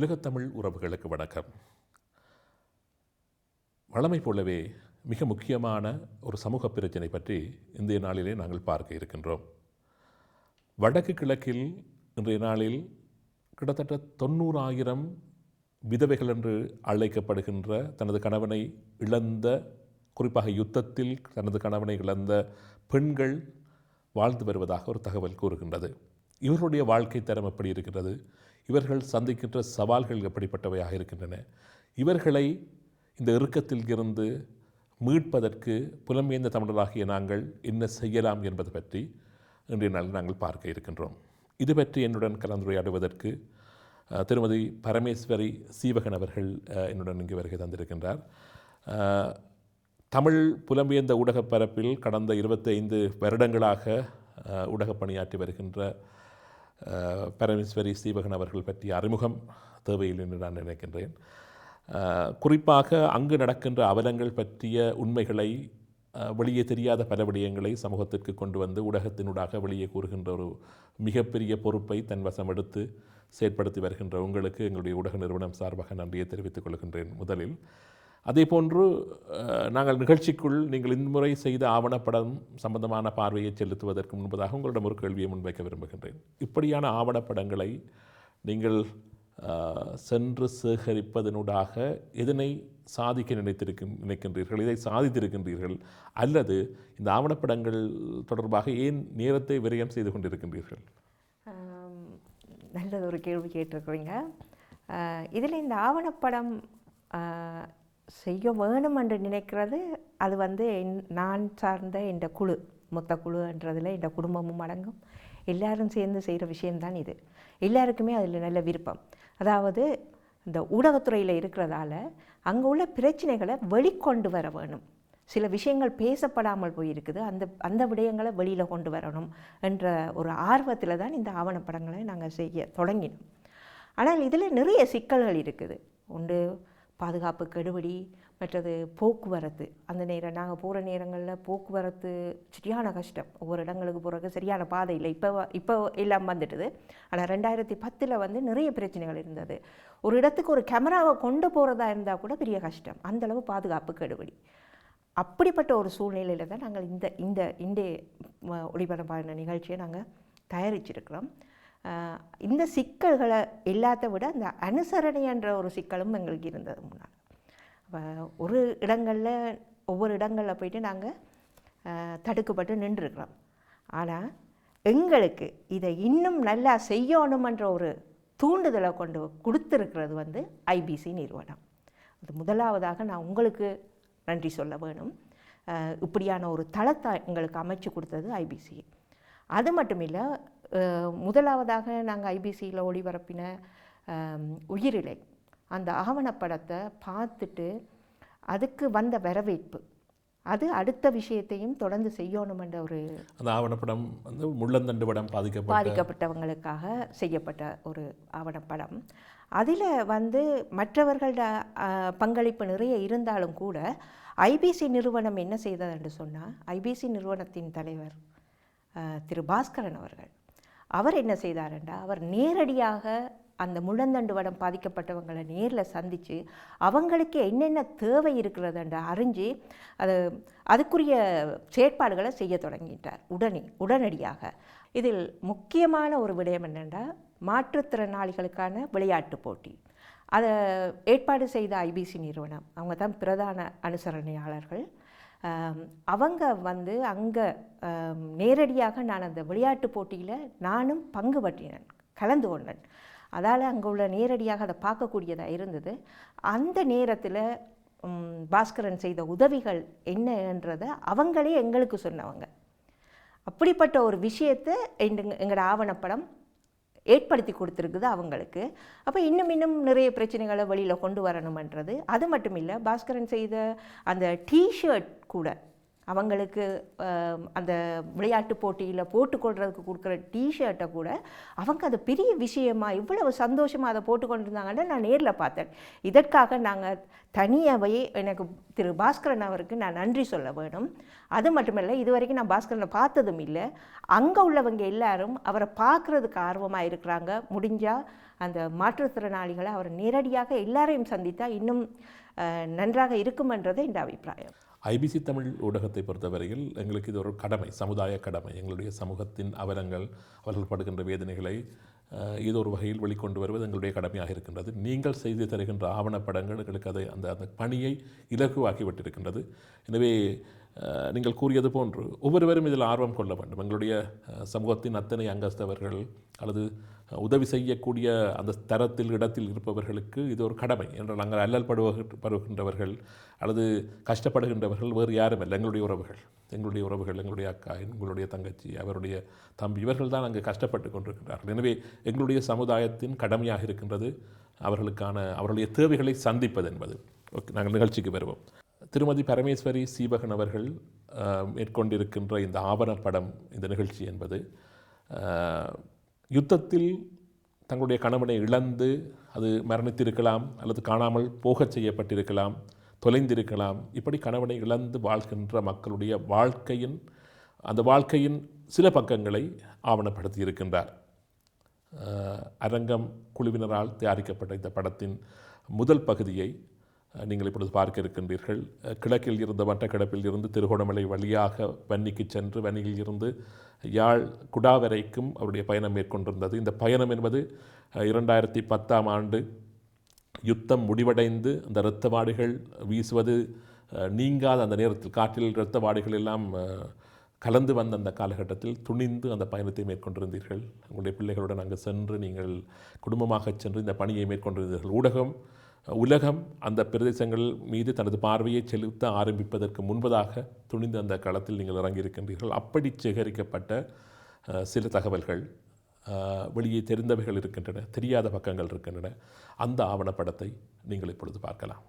உலகத்தமிழ் உறவுகளுக்கு வணக்கம். வழமை போலவே மிக முக்கியமான ஒரு சமூக பிரச்சனை பற்றி இன்றைய நாளிலே நாங்கள் பார்க்க இருக்கின்றோம். வடக்கு கிழக்கில் இன்றைய நாளில் கிட்டத்தட்ட 90,000 விதவைகள் என்று அழைக்கப்படுகின்ற தனது கணவனை இழந்த, குறிப்பாக யுத்தத்தில் தனது கணவனை இழந்த பெண்கள் வாழ்ந்து வருவதாக ஒரு தகவல் கூறுகின்றது. இவர்களுடைய வாழ்க்கை தரம் எப்படி இருக்கிறது? இவர்கள் சந்திக்கின்ற சவால்கள் எப்படிப்பட்டவையாக இருக்கின்றன? இவர்களை இந்த இறுக்கத்தில் இருந்து மீட்பதற்கு புலம்பெயர்ந்த தமிழராகிய நாங்கள் என்ன செய்யலாம் என்பது பற்றி இன்றைய நாளில் நாங்கள் பார்க்க இருக்கின்றோம். இது பற்றி என்னுடன் கலந்துரையாடுவதற்கு திருமதி பரமேஸ்வரி சீவகன் அவர்கள் என்னுடன் இங்கு வருகை தந்திருக்கின்றார். தமிழ் புலம்பெயர்ந்த ஊடகப் பரப்பில் கடந்த 25 வருடங்களாக ஊடகப் பணியாற்றி வருகின்ற பரமேஸ்வரி சீவகன் அவர்கள் பற்றிய அறிமுகம் தேவையில்லை என்று நான் நினைக்கின்றேன். குறிப்பாக அங்கு நடக்கின்ற அவலங்கள் பற்றிய உண்மைகளை, வெளியே தெரியாத பல விடயங்களை சமூகத்திற்கு கொண்டு வந்து ஊடகத்தினூடாக வெளியே கூறுகின்ற ஒரு மிகப்பெரிய பொறுப்பை தன் வசம் எடுத்து செயற்படுத்தி வருகின்ற உங்களுக்கு எங்களுடைய ஊடக நிறுவனம் சார்பாக நன்றியை தெரிவித்துக் கொள்கின்றேன். முதலில் அதேபோன்று நாங்கள் நிகழ்ச்சிக்குள் நீங்கள் இன்முறை செய்த ஆவணப்படம் சம்பந்தமான பார்வையை செலுத்துவதற்கு முன்பதாக உங்களிடம் ஒரு கேள்வியை முன்வைக்க விரும்புகின்றேன். இப்படியான ஆவணப்படங்களை நீங்கள் சென்று சேகரிப்பதனூடாக எதனை சாதிக்க நினைக்கின்றீர்கள்? இதை சாதித்திருக்கின்றீர்கள்? அல்லது இந்த ஆவணப்படங்கள் தொடர்பாக ஏன் நேரத்தை விரயம் செய்து கொண்டிருக்கின்றீர்கள்? நல்லது ஒரு கேள்வி கேட்டிருக்கிறீங்க. இதில் இந்த ஆவணப்படம் செய்ய வேணும் என்று நினைக்கிறது அது நான் சார்ந்த இந்த குழு, மொத்த குழுன்றதில் இந்த குடும்பமும் அடங்கும். எல்லாரும் சேர்ந்து செய்கிற விஷயம்தான் இது. எல்லாருக்குமே அதில் நல்ல விருப்பம். அதாவது இந்த ஊடகத்துறையில் இருக்கிறதால அங்கே உள்ள பிரச்சனைகளை வெளிக்கொண்டு வர வேணும். சில விஷயங்கள் பேசப்படாமல் போயிருக்குது, அந்த விடயங்களை வெளியில் கொண்டு வரணும் என்ற ஒரு ஆர்வத்தில் தான் இந்த ஆவணப்படங்களை நாங்கள் செய்ய தொடங்கினோம். ஆனால் இதில் நிறைய சிக்கல்கள் இருக்குது. ஒன்று பாதுகாப்பு கெடுபிடி, மற்றது போக்குவரத்து. அந்த நேரம் நாங்கள் போகிற நேரங்களில் போக்குவரத்து சரியான கஷ்டம். ஒவ்வொரு இடங்களுக்கு போகிறதுக்கு சரியான பாதை இல்லை. இப்போ எல்லாம் வந்துட்டுது. ஆனால் 2010 நிறைய பிரச்சனைகள் இருந்தது. ஒரு இடத்துக்கு ஒரு கேமராவை கொண்டு போகிறதா இருந்தால் கூட பெரிய கஷ்டம். அந்தளவு பாதுகாப்பு கெடுபிடி. அப்படிப்பட்ட ஒரு சூழ்நிலையில் தான் நாங்கள் இந்த ஒளிபரப்பான நிகழ்ச்சியை நாங்கள் தயாரிச்சிருக்கிறோம். இந்த சிக்கல்களை எல்லாத்த விட அந்த அனுசரணை என்ற ஒரு சிக்கலும் எங்களுக்கு இருந்தது முன்னால். அப்போ ஒவ்வொரு இடங்களில் போயிட்டு நாங்கள் தடுக்கப்பட்டு நின்றுருக்கிறோம். ஆனால் எங்களுக்கு இதை இன்னும் நல்லா செய்யணுமன்ற ஒரு தூண்டுதலை கொடுத்துருக்கிறது ஐபிசி நிறுவனம். அது முதலாவதாக நான் உங்களுக்கு நன்றி சொல்ல வேணும். இப்படியான ஒரு தளத்தை எங்களுக்கு அமைச்சு கொடுத்தது ஐபிசி. அது மட்டும் இல்லை, முதலாவதாக நாங்கள் ஐபிசியில் ஒளிபரப்பின உயிரிழை அந்த ஆவணப்படத்தை பார்த்துட்டு அதுக்கு வந்த வரவேற்பு, அது அடுத்த விஷயத்தையும் தொடர்ந்து செய்யணும் என்ற ஒரு அந்த ஆவணப்படம் முள்ளந்தண்டு படம் பாதிக்கப்பட்டவங்களுக்காக செய்யப்பட்ட ஒரு ஆவணப்படம். அதில் மற்றவர்களோட பங்களிப்பு நிறைய இருந்தாலும் கூட ஐபிசி நிறுவனம் என்ன செய்தது என்று சொன்னால், ஐபிசி நிறுவனத்தின் தலைவர் திரு பாஸ்கரன் அவர் என்ன செய்தார்ன்றா, அவர் நேரடியாக அந்த முள்ளந்தண்டு வடம் பாதிக்கப்பட்டவங்களை நேரில் சந்தித்து அவங்களுக்கு என்னென்ன தேவை இருக்கிறதுன்ற அறிஞ்சு அதுக்குரிய செயற்பாடுகளை செய்ய தொடங்கிட்டார் உடனடியாக. இதில் முக்கியமான ஒரு விடயம் என்னென்னா, மாற்றுத்திறனாளிகளுக்கான விளையாட்டு போட்டி. அதை ஏற்பாடு செய்த ஐபிசி நிறுவனம், அவங்க தான் பிரதான அனுசரணையாளர்கள். அவங்க அங்கே நேரடியாக நான் அந்த விளையாட்டு போட்டியில் நானும் பங்கு பற்றினேன், கலந்து கொண்டேன். அதால் அங்கே உள்ள நேரடியாக அதை பார்க்கக்கூடியதாக இருந்தது. அந்த நேரத்தில் பாஸ்கரன் செய்த உதவிகள் என்னன்றதை அவங்களே எங்களுக்கு சொன்னவங்க. அப்படிப்பட்ட ஒரு விஷயத்தை எங்களோட ஆவணப்படம் ஏற்படுத்தி கொடுத்துருக்குது அவங்களுக்கு. அப்போ இன்னும் நிறைய பிரச்சனைகளை வெளியில் கொண்டு வரணுமன்றது. அது மட்டும் இல்லை, பாஸ்கரன் செய்த அந்த டிஷர்ட் கூட அவங்களுக்கு அந்த விளையாட்டு போட்டியில் போட்டுக்கொள்றதுக்கு கொடுக்குற டிஷர்ட்டை கூட அவங்க அது பெரிய விஷயமா இவ்வளவு சந்தோஷமாக அதை போட்டுக்கொண்டிருந்தாங்கன்னு நான் நேரில் பார்த்தேன். இதற்காக நாங்கள் தனியாகவே எனக்கு திரு பாஸ்கரன் அவருக்கு நான் நன்றி சொல்ல வேணும். அது மட்டுமல்ல, இதுவரைக்கும் நான் பாஸ்கரனை பார்த்ததும் இல்லை. அங்கே உள்ளவங்க எல்லாரும் அவரை பார்க்குறதுக்கு ஆர்வமாக இருக்கிறாங்க. முடிஞ்சால் அந்த மாற்றுத்திறனாளிகளை அவர் நேரடியாக எல்லாரையும் சந்தித்தால் இன்னும் நன்றாக இருக்குமென்றது என் அபிப்பிராயம். ஐபிசி தமிழ் ஊடகத்தை பொறுத்தவரையில் எங்களுக்கு இது ஒரு கடமை, சமுதாய கடமை. எங்களுடைய சமூகத்தின் அவலங்கள், அவர்கள் படுகின்ற வேதனைகளை இது ஒரு வகையில் வெளிக்கொண்டு வருவது எங்களுடைய கடமையாக இருக்கின்றது. நீங்கள் செய்து தருகின்ற ஆவணப்படங்கள் எங்களுக்கு அதை அந்த அந்த பணியை இலகுவாக்கிவிட்டிருக்கின்றது. எனவே நீங்கள் கூறியது போன்று ஒவ்வொருவரும் இதில் ஆர்வம் கொள்ள வேண்டும். எங்களுடைய சமூகத்தின் அத்தனை அங்கஸ்தவர்கள் அல்லது உதவி செய்யக்கூடிய அந்த தரத்தில் இடத்தில் இருப்பவர்களுக்கு இது ஒரு கடமை என்றால் நாங்கள் அல்லல் படுகின்றவர்கள் அல்லது கஷ்டப்படுகின்றவர்கள் வேறு யாரும் இல்லை. எங்களுடைய உறவுகள், எங்களுடைய அக்கா, எங்களுடைய தங்கச்சி, அவருடைய தம்பி, இவர்கள் தான் அங்கு கஷ்டப்பட்டு கொண்டிருக்கிறார்கள். எனவே எங்களுடைய சமுதாயத்தின் கடமையாக இருக்கின்றது அவர்களுடைய தேவைகளை சந்திப்பது என்பது. ஓகே, நாங்கள் நிகழ்ச்சிக்கு வருவோம். திருமதி பரமேஸ்வரி சீவகன் அவர்கள் மேற்கொண்டிருக்கின்ற இந்த ஆவணப்படம், இந்த நிகழ்ச்சி என்பது யுத்தத்தில் தங்களுடைய கணவனை இழந்து அது மரணித்திருக்கலாம் அல்லது காணாமல் போகச் செய்யப்பட்டிருக்கலாம், தொலைந்திருக்கலாம். இப்படி கணவனை இழந்து வாழ்கின்ற மக்களுடைய அந்த வாழ்க்கையின் சில பக்கங்களை ஆவணப்படுத்தி இருக்கின்றார். அரங்கம் குழுவினரால் தயாரிக்கப்பட்ட இந்த படத்தின் முதல் பகுதியை நீங்கள் இப்பொழுது பார்க்க இருக்கின்றீர்கள். கிழக்கில் இருந்த மட்டக்களப்பில் இருந்து திருகோணமலை வழியாக வன்னிக்கு சென்று வன்னியில் இருந்து யாழ் குடா வரைக்கும் அவருடைய பயணம் மேற்கொண்டிருந்தது. இந்த பயணம் என்பது 2010ஆம் ஆண்டு யுத்தம் முடிவடைந்து அந்த இரத்தவாடிகள் வீசுவது நீங்காத அந்த நேரத்தில், காற்றில் இரத்தவாடிகள் எல்லாம் கலந்து வந்த அந்த காலகட்டத்தில் துணிந்து அந்த பயணத்தை மேற்கொண்டிருந்தீர்கள். உங்களுடைய பிள்ளைகளுடன் அங்கு சென்று நீங்கள் குடும்பமாக சென்று இந்த பணியை மேற்கொண்டிருந்தீர்கள். உலகம் அந்த பிரதேசங்கள் மீது தனது பார்வையை செலுத்த ஆரம்பிப்பதற்கு முன்பதாக துணிந்து அந்த களத்தில் நீங்கள் இறங்கியிருக்கின்றீர்கள். அப்படி சேகரிக்கப்பட்ட சில தகவல்கள், வெளியே தெரிந்தவைகள் இருக்கின்றன, தெரியாத பக்கங்கள் இருக்கின்றன. அந்த ஆவணப்படத்தை நீங்கள் இப்பொழுது பார்க்கலாம்.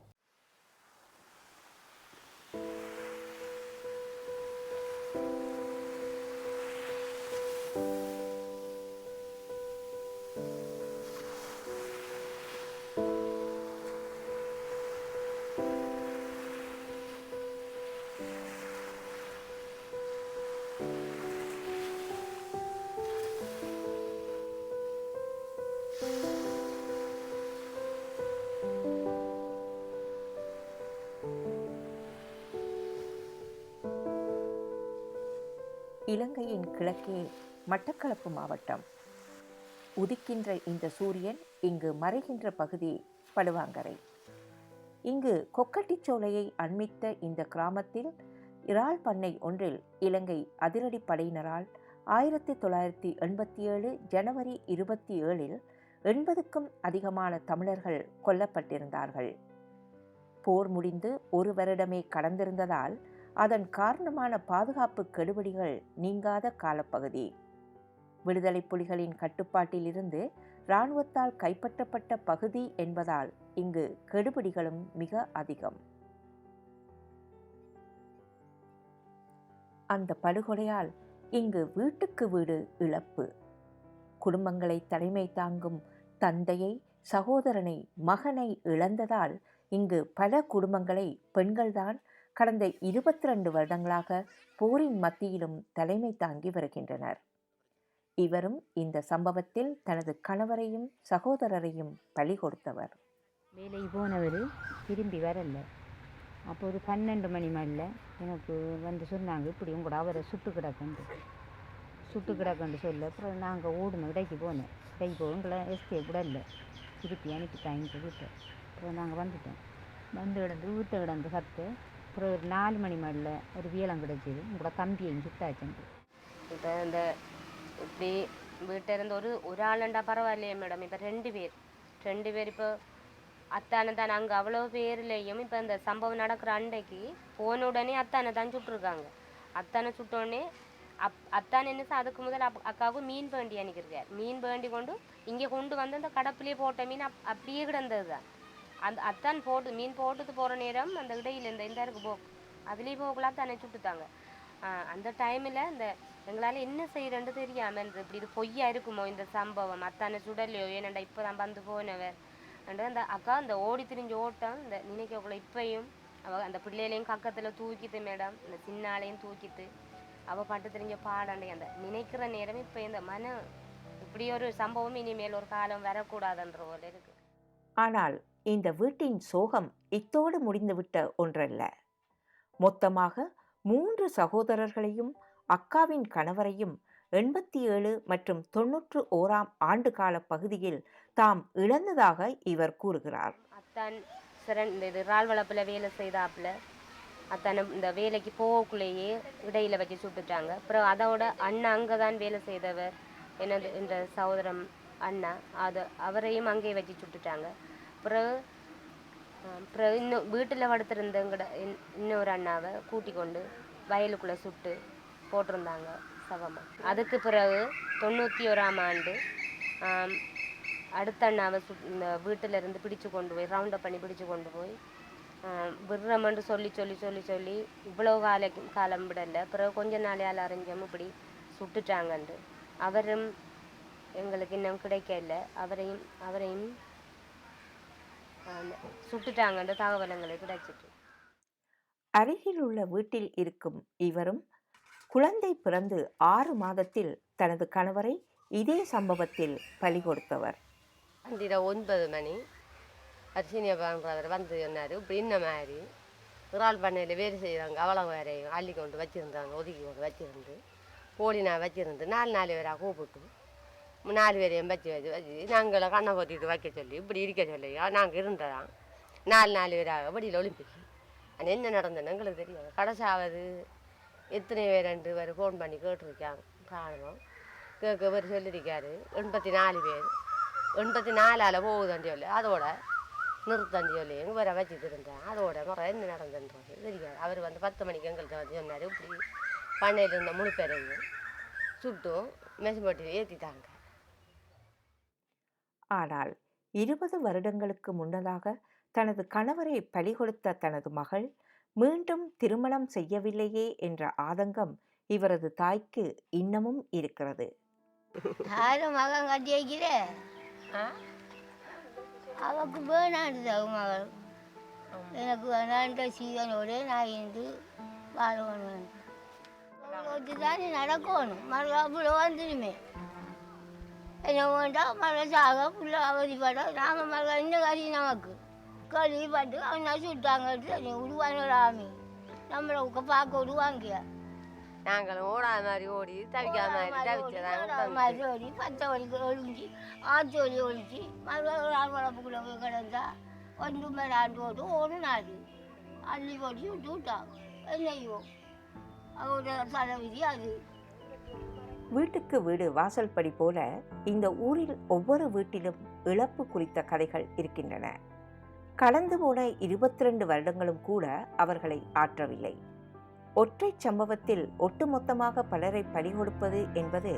இலங்கையின் கிழக்கே மட்டக்களப்பு மாவட்டம். உதிக்கின்ற இந்த சூரியன் இங்கு மறைகின்ற பகுதி படுவாங்கரை. இங்கு கொக்கட்டிச்சோலையை அண்மித்த இந்த கிராமத்தில் இறால் பண்ணை ஒன்றில் இலங்கை அதிரடிப்படையினரால் 1987 ஜனவரி 27 80க்கும் அதிகமான தமிழர்கள் கொல்லப்பட்டிருந்தார்கள். போர் முடிந்து ஒரு வருடமே கடந்திருந்ததால் அதன் காரணமான பாதுகாப்பு கெடுபிடிகள் நீங்காத காலப்பகுதி. விடுதலை புலிகளின் கட்டுப்பாட்டில் இருந்து இராணுவத்தால் கைப்பற்றப்பட்ட பகுதி என்பதால் இங்கு கெடுபிடிகளும் மிக அதிகம். அந்த படுகொலையால் இங்கு வீட்டுக்கு வீடு இழப்பு. குடும்பங்களை தலைமை தாங்கும் தந்தையை, சகோதரனை, மகனை இழந்ததால் இங்கு பல குடும்பங்களை பெண்கள்தான் கடந்த 22 வருடங்களாக போரின் மத்தியிலும் தலைமை தாங்கி வருகின்றனர். இவரும் இந்த சம்பவத்தில் தனது கணவரையும் சகோதரரையும் பலி கொடுத்தவர். வேலை போனவர் திரும்பி வரல. அப்போது 12 மணி மேலே எனக்கு வந்து சொன்னாங்க, இப்படி உங்களோட அவரை சுட்டு கிடக்குன்னு சொல்ல. அப்புறம் நாங்கள் ஓடணும், இடைக்கு போனேன். இடைக்கு போகங்களை எஸ்கே கூட இல்லை, திருப்பி அனுப்பிட்டாங்கன்னு சொல்லிட்டு அப்புறம் நாங்கள் வந்துட்டோம். வந்து வீட்டை கிடந்து கற்று அப்புறம் ஒரு 4 மணி மேலே ஒரு வீலம் கிடச்சிது. உங்களோட கம்பியையும் சுட்டாச்சுண்டு. இப்போ இந்த இப்படி வீட்டில் இருந்து ஒரு ஆளுண்டா பரவாயில்லையே மேடம். இப்போ 2 பேர் இப்போ அத்தானை தான் அங்கே அவ்வளோ பேர்லேயும் இப்போ இந்த சம்பவம் நடக்கிற அன்றைக்கு போன உடனே அத்தானை தான் சுட்டுருக்காங்க. அத்தானை சுட்டோடனே அத்தானை என்ன அதுக்கு முதல் அக்காவுக்கு மீன் வேண்டி அனுப்பியிருக்கார். மீன் வேண்டி கொண்டு இங்கே கொண்டு வந்து அந்த கடப்புலேயே போட்ட மீன் அப்படியே கிடந்தது தான். அந்த அத்தான் மீன் போட்டுட்டு போகிற நேரம் அந்த இடையில் இந்த இருக்கு அதுலேயும் போகலாம் தானே சுட்டுத்தாங்க. அந்த டைமில் இந்த எங்களால் என்ன செய்கிறேன்னு தெரியாமல் இப்படி இது பொய்யா இருக்குமோ இந்த சம்பவம், அத்தானை சுடலையோ, ஏனண்டா இப்போ தான் வந்து போனவர் அந்த அக்கா அந்த ஓடி திரிஞ்ச ஓட்டம் இந்த நினைக்கக்குள்ள இப்பையும் அந்த பிள்ளைகளையும் கக்கத்தில் தூக்கிட்டு மேடம், இந்த சின்னாலையும் தூக்கிட்டு அவள் பாட்டு தெரிஞ்ச பாடாண்டே அந்த நினைக்கிற நேரம் இப்போ இந்த மனம் இப்படி ஒரு சம்பவம் இனிமேல் ஒரு காலம் வரக்கூடாதுன்ற போல இருக்கு. ஆனால் இந்த வீட்டின் சோகம் இத்தோடு முடிந்துவிட்ட ஒன்றல்ல. மொத்தமாக 3 சகோதரர்களையும் அக்காவின் கணவரையும் 87 மற்றும் 91ஆம் ஆண்டு கால பகுதியில் தாம் இழந்ததாக இவர் கூறுகிறார். அத்தான் இந்த இது இறால் வளர்ப்பில் வேலை செய்தாப்புல அத்தானை இந்த வேலைக்கு போகக்குள்ளேயே இடையில வச்சு சுட்டுட்டாங்க. அப்புறம் அதோட அண்ணா அங்கே தான் வேலை செய்தவர் எனது இந்த சகோதரம் அண்ணா, அவரையும் அங்கேயே வச்சு சுட்டுட்டாங்க. அப்புறம் இன்னும் வீட்டில் படுத்திருந்தங்கிட இன்னொரு அண்ணாவை கூட்டி கொண்டு வயலுக்குள்ளே சுட்டு போட்டிருந்தாங்க சவமாக. அதுக்கு பிறகு 91ஆம் ஆண்டு அடுத்த அண்ணாவை இந்த வீட்டிலேருந்து பிடிச்சு கொண்டு போய் ரவுண்டப் பண்ணி பிடிச்சு கொண்டு போய் விடுறமென்று சொல்லி இவ்வளோ காலம் விடலை. பிறகு கொஞ்ச நாளையால் அறிஞ்சோம் இப்படி சுட்டுட்டாங்கன்று. அவரும் எங்களுக்கு இன்னும் கிடைக்கல, அவரையும் சுட்டுட்டாங்கன்ற தகவல் எங்களுக்கு கிடைச்சிட்டு. அருகில் உள்ள வீட்டில் இருக்கும் இவரும் குழந்தை பிறந்து 6 மாதத்தில் தனது கணவரை இதே சம்பவத்தில் பலி கொடுத்தவர். 9 மணி அரிசினிய பண்ணுறவர் வந்து சொன்னார், இப்படி இந்த மாதிரி இறால் பண்ணையில் வேறு செய்கிறாங்க, அவ்வளோ வேறையும் அள்ளி கொண்டு வச்சுருந்தாங்க, ஒதுக்கி கொண்டு வச்சுருந்து கோழி நான் வச்சுருந்து 4 பேராக கூப்பிட்டு 4 பேரையும் வச்சு நாங்களை கண்ணை போத்திட்டு வைக்க சொல்லி இப்படி இருக்க சொல்லி நாங்கள் இருந்ததான் 4 பேராக வடியில் ஒலிம்பிக்கு. ஆனால் என்ன நடந்ததுன்னு எங்களுக்கு தெரியாது. கடைசாவது எத்தனை பேர் 2 பேர் ஃபோன் பண்ணி கேட்டுருக்காங்க. காரணம் கேட்க சொல்லியிருக்காரு 84 பேர் 84ஆல் போகுதுன்னு சொல்லி அதோட நிறுத்தன்னு சொல்லி எங்கள் பேரை வச்சுட்டு இருந்தேன். அதோட முறை என்ன நடந்துன்றது தெரியாது. அவர் வந்து 10 மணிக்கு எங்கள்கிட்ட வந்து சொன்னார், இப்படி பண்ணையில் இருந்த 3 பேரையும் சுட்டும் மெசும்பட்டியில் ஏற்றிட்டாங்க. ஆனால் 20 வருடங்களுக்கு முன்னதாக தனது கணவரை பலி கொடுத்த தனது மகள் மீண்டும் திருமணம் செய்யவில்லையே என்ற ஆதங்கம் இவரது தாய்க்கு இன்னமும் இருக்கிறது. யாரும் மகன் கட்டி வைக்கிற அவக்கு வேணாண்டு மகள் எனக்கு வேணான்ற சீதனோடு நான் இருந்து வாழணும். தான் நடக்கணும். மறு அவ்வளோ வந்துடுமே என்ன வேண்டாம் மழை சாக புள்ள அவதிப்பட நாங்கள் மழை இந்த கறி நமக்கு கழுவிப்பட்டு அவனா சுட்டாங்க விடுவானோடாமி நம்மளை பார்க்க விடுவாங்க. நாங்களும் ஓடாத மாதிரி ஓடி தவிக்காத மாதிரி ஓடி 10 வலிக்கு ஒழிஞ்சி 8 வலி ஒழிச்சு மறுபடியும் வளர்ப்புக்குள்ளே போய் கிடந்தா 1 மணி ஆண்டு போட்டு 1 நாள் அள்ளி போட்டு விட்டு விட்டாங்க. என்னையோ அவரோட தலைவிதி அது. வீட்டுக்கு வீடு வாசல் படி போல இந்த ஊரில் ஒவ்வொரு வீட்டிலும் இழப்பு குறித்த கதைகள் இருக்கின்றன. கடந்து போன 22 வருடங்களும் கூட அவர்களை ஆற்றவில்லை. ஒற்றை சம்பவத்தில் ஒட்டுமொத்தமாக பலரை பலி கொடுப்பது என்பது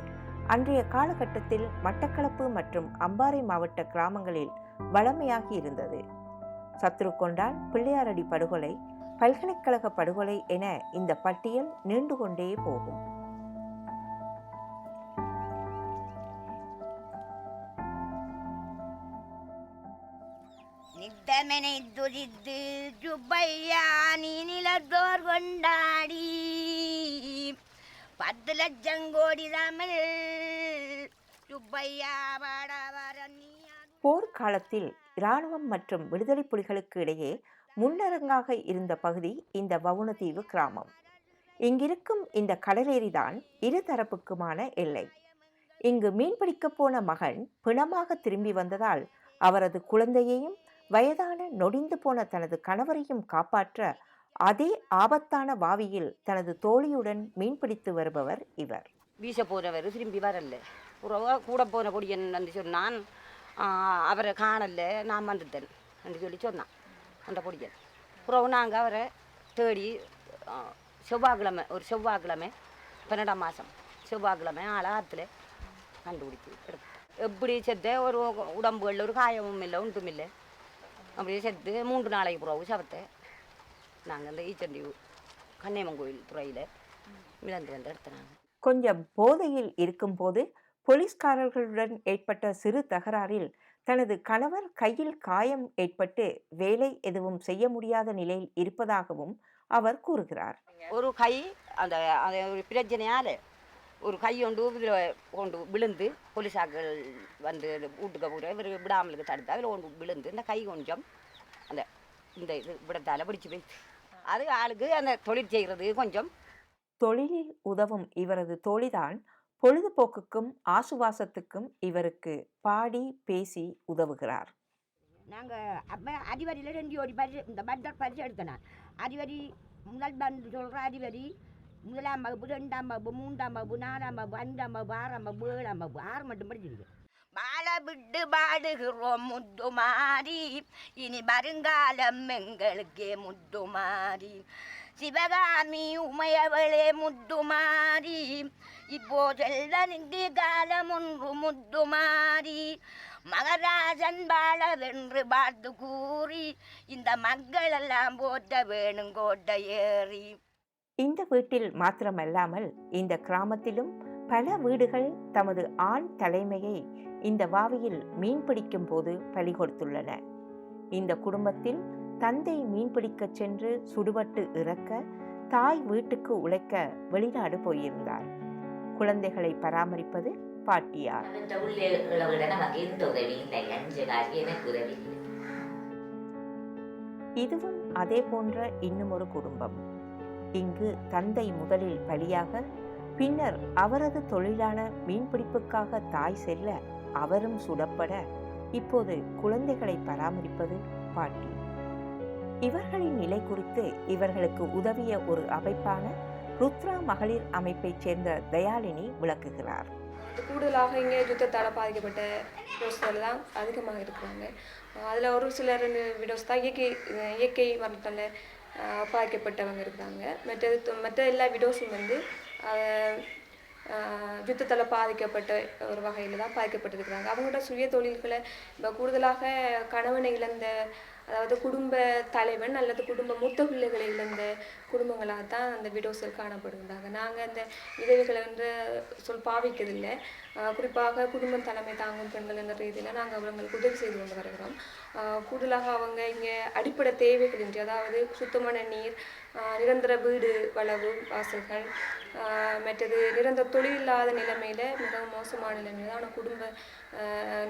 அன்றைய காலகட்டத்தில் மட்டக்களப்பு மற்றும் அம்பாறை மாவட்ட கிராமங்களில் வழமையாகி இருந்தது. சத்ருக்கொண்டான், பிள்ளையாரடி படுகொலை, பல்கலைக்கழக படுகொலை என இந்த பட்டியல் நீண்டு கொண்டே போகும். நித்தமனை துதித்து சுப்பையா நீ நிலத்தோர் கொண்டாடி 10 லட்சம் கோடி தமிழ் சுப்பையா பாடவரன். போர்க்காலத்தில் இராணுவம் மற்றும் விடுதலை புலிகளுக்கு இடையே முன்னரங்காக இருந்த பகுதி இந்த வவுணதீவு கிராமம். இங்கிருக்கும் இந்த கடலேரிதான் இரு தரப்புக்குமான எல்லை. இங்கு மீன்பிடிக்கப் போன மகன் பிணமாக திரும்பி வந்ததால் அவரது குழந்தையையும் வயதான நொடிந்து போன தனது கணவரையும் காப்பாற்ற அதே ஆபத்தான வாவியில் தனது தோழியுடன் மீன்பிடித்து வருபவர் இவர். வீச போகிறவர் திரும்பி வரல. கூட போன பொடியன் வந்து சொன்னான், அவரை காணல, நான் வந்துட்டேன் என்று சொல்லி சொன்னான் அந்த பொடியன். அப்புறம் நாங்கள் அவரை தேடி செவ்வாய்க்கிழமை 12 மாதம் செவ்வாய்க்கிழமை ஆழத்தில் கண்டுபிடிச்சி எடுத்தோம். எப்படி செத்த ஒரு உடம்புகளில் ஒரு காயமும் இல்லை, ஒன்றும் இல்லை. அப்படியே செத்து 3 நாளைக்கு பிறகு சவத்தை நாங்கள் அந்த ஈச்சண்டி கன்னியம்மன் கோயில் துறையில் மிதந்து வந்து எடுத்தினாங்க. கொஞ்சம் போதையில் இருக்கும்போது போலீஸ்காரர்களுடன் ஏற்பட்ட சிறு தகராறில் தனது கணவர் கையில் காயம் ஏற்பட்டு வேலை எதுவும் செய்ய முடியாத நிலையில் இருப்பதாகவும் அவர் கூறுகிறார். ஒரு கை அந்த அந்த ஒரு பிரச்சனையால் ஒரு கை இதில் கொண்டு விழுந்து போலீஸாக்கள் வந்து வீட்டுக்கு போகிற இவர் விடாமலுக்கு தடுத்து அதில் கொண்டு விழுந்து இந்த கை கொஞ்சம் அந்த இந்த இது விடத்தால் பிடிச்சி போய் அது ஆளுக்கு அந்த தொழில் செய்கிறது கொஞ்சம். தொழிலில் உதவும் இவரது தோழிதான் பொழுதுபோக்குக்கும் ஆசுவாசத்துக்கும் இவருக்கு பாடி பேசி உதவுகிறார். நாங்கள் அப்போ அதிபதியில் 2 ஓடி பரிசு இந்த பட்ஜெட் பரிசு எடுத்தேன். அதிபதி முதல் பந்து சொல்கிற அதிபதி 1ஆம் வகுப்பு 2ஆம் வகுப்பு 3ஆம் வகுப்பு 4ஆம் வகுப்பு 5ஆம் வகுப்பு 6ஆம் வகுப்பு 7ஆம் வகுப்பு 6 மட்டும் படிச்சிருக்கு. மாலை விட்டு பாடுகிறோம் முத்துமாரி, இனி வருங்காலம் எங்களுக்கே முத்துமாரி, சிவகாமி உமையவளே முத்துமாரி, இப்போ செல்வனுக்கு காலம் ஒன்று முத்துமாரி, மகராஜன் வாழவென்று பார்த்து கூறி இந்த மக்கள் எல்லாம் போற்ற வேணும் கோட்டை ஏறி. இந்த வீட்டில் மாத்திரமல்லாமல் இந்த கிராமத்திலும் பல வீடுகள் தமது ஆண் தலைமையை இந்த வாவியில் மீன்பிடிக்கும் போது பலி கொடுத்துள்ளன. இந்த குடும்பத்தில் தந்தை மீன்பிடிக்கச் சென்று சுடுபட்டு இறக்க தாய் வீட்டுக்கு உழைக்க வெளிநாடு போயிருந்தார். குழந்தைகளை பராமரிப்பது பாட்டியார். இதுவும் அதே போன்ற இன்னும் ஒரு குடும்பம். இங்கு தந்தை முதலில் பலியாக, பின்னர் அவரது தொழிலான மீன்பிடிப்புக்காக தாய் செல்ல அவரும் சுடப்பட, இப்போது குழந்தைகளை பராமரிப்பது பாட்டி. இவர்களின் நிலை குறித்து இவர்களுக்கு உதவிய ஒரு அமைப்பான ருத்ரா மகளிர் அமைப்பைச் சேர்ந்த தயாலினி விளக்குகிறார். கூடுதலாக இங்கே யுத்தத்தால் பாதிக்கப்பட்ட விடோஸ்கள் தான் அதிகமாக இருக்கிறாங்க. அதில் ஒரு சிலர் விடோஸ் தான் இயற்கை மரணத்தால் பாதிக்கப்பட்டவங்க இருக்கிறாங்க. மற்ற எல்லா விடோஸும் வந்து யுத்தத்தால் பாதிக்கப்பட்ட ஒரு வகையில் தான் பாதிக்கப்பட்டிருக்கிறாங்க. அவங்களோட சுய தொழில்களை இப்போ கூடுதலாக கணவனை இழந்த, அதாவது குடும்ப தலைவன் அல்லது குடும்ப மூத்த பிள்ளைகளை இழந்த குடும்பங்களாக தான் அந்த விடோஸ்கள் காணப்படுகின்றாங்க. நாங்கள் அந்த விதவைகளை என்று பாவிக்கிறதில்லை. குறிப்பாக குடும்ப தலைமை தாங்கும் பெண்கள் என்ற ரீதியில் நாங்கள் அவங்களுக்கு உதவி செய்து கொண்டு வருகிறோம். கூடுதலாக அவங்க இங்கே அடிப்படை தேவைகளின்றி, அதாவது சுத்தமான நீர், நிரந்தர வீடு வளவு வாசல்கள், மற்றது நிரந்தர தொழில் இல்லாத நிலைமையில் மிகவும் மோசமான நிலைமையில் தான் குடும்ப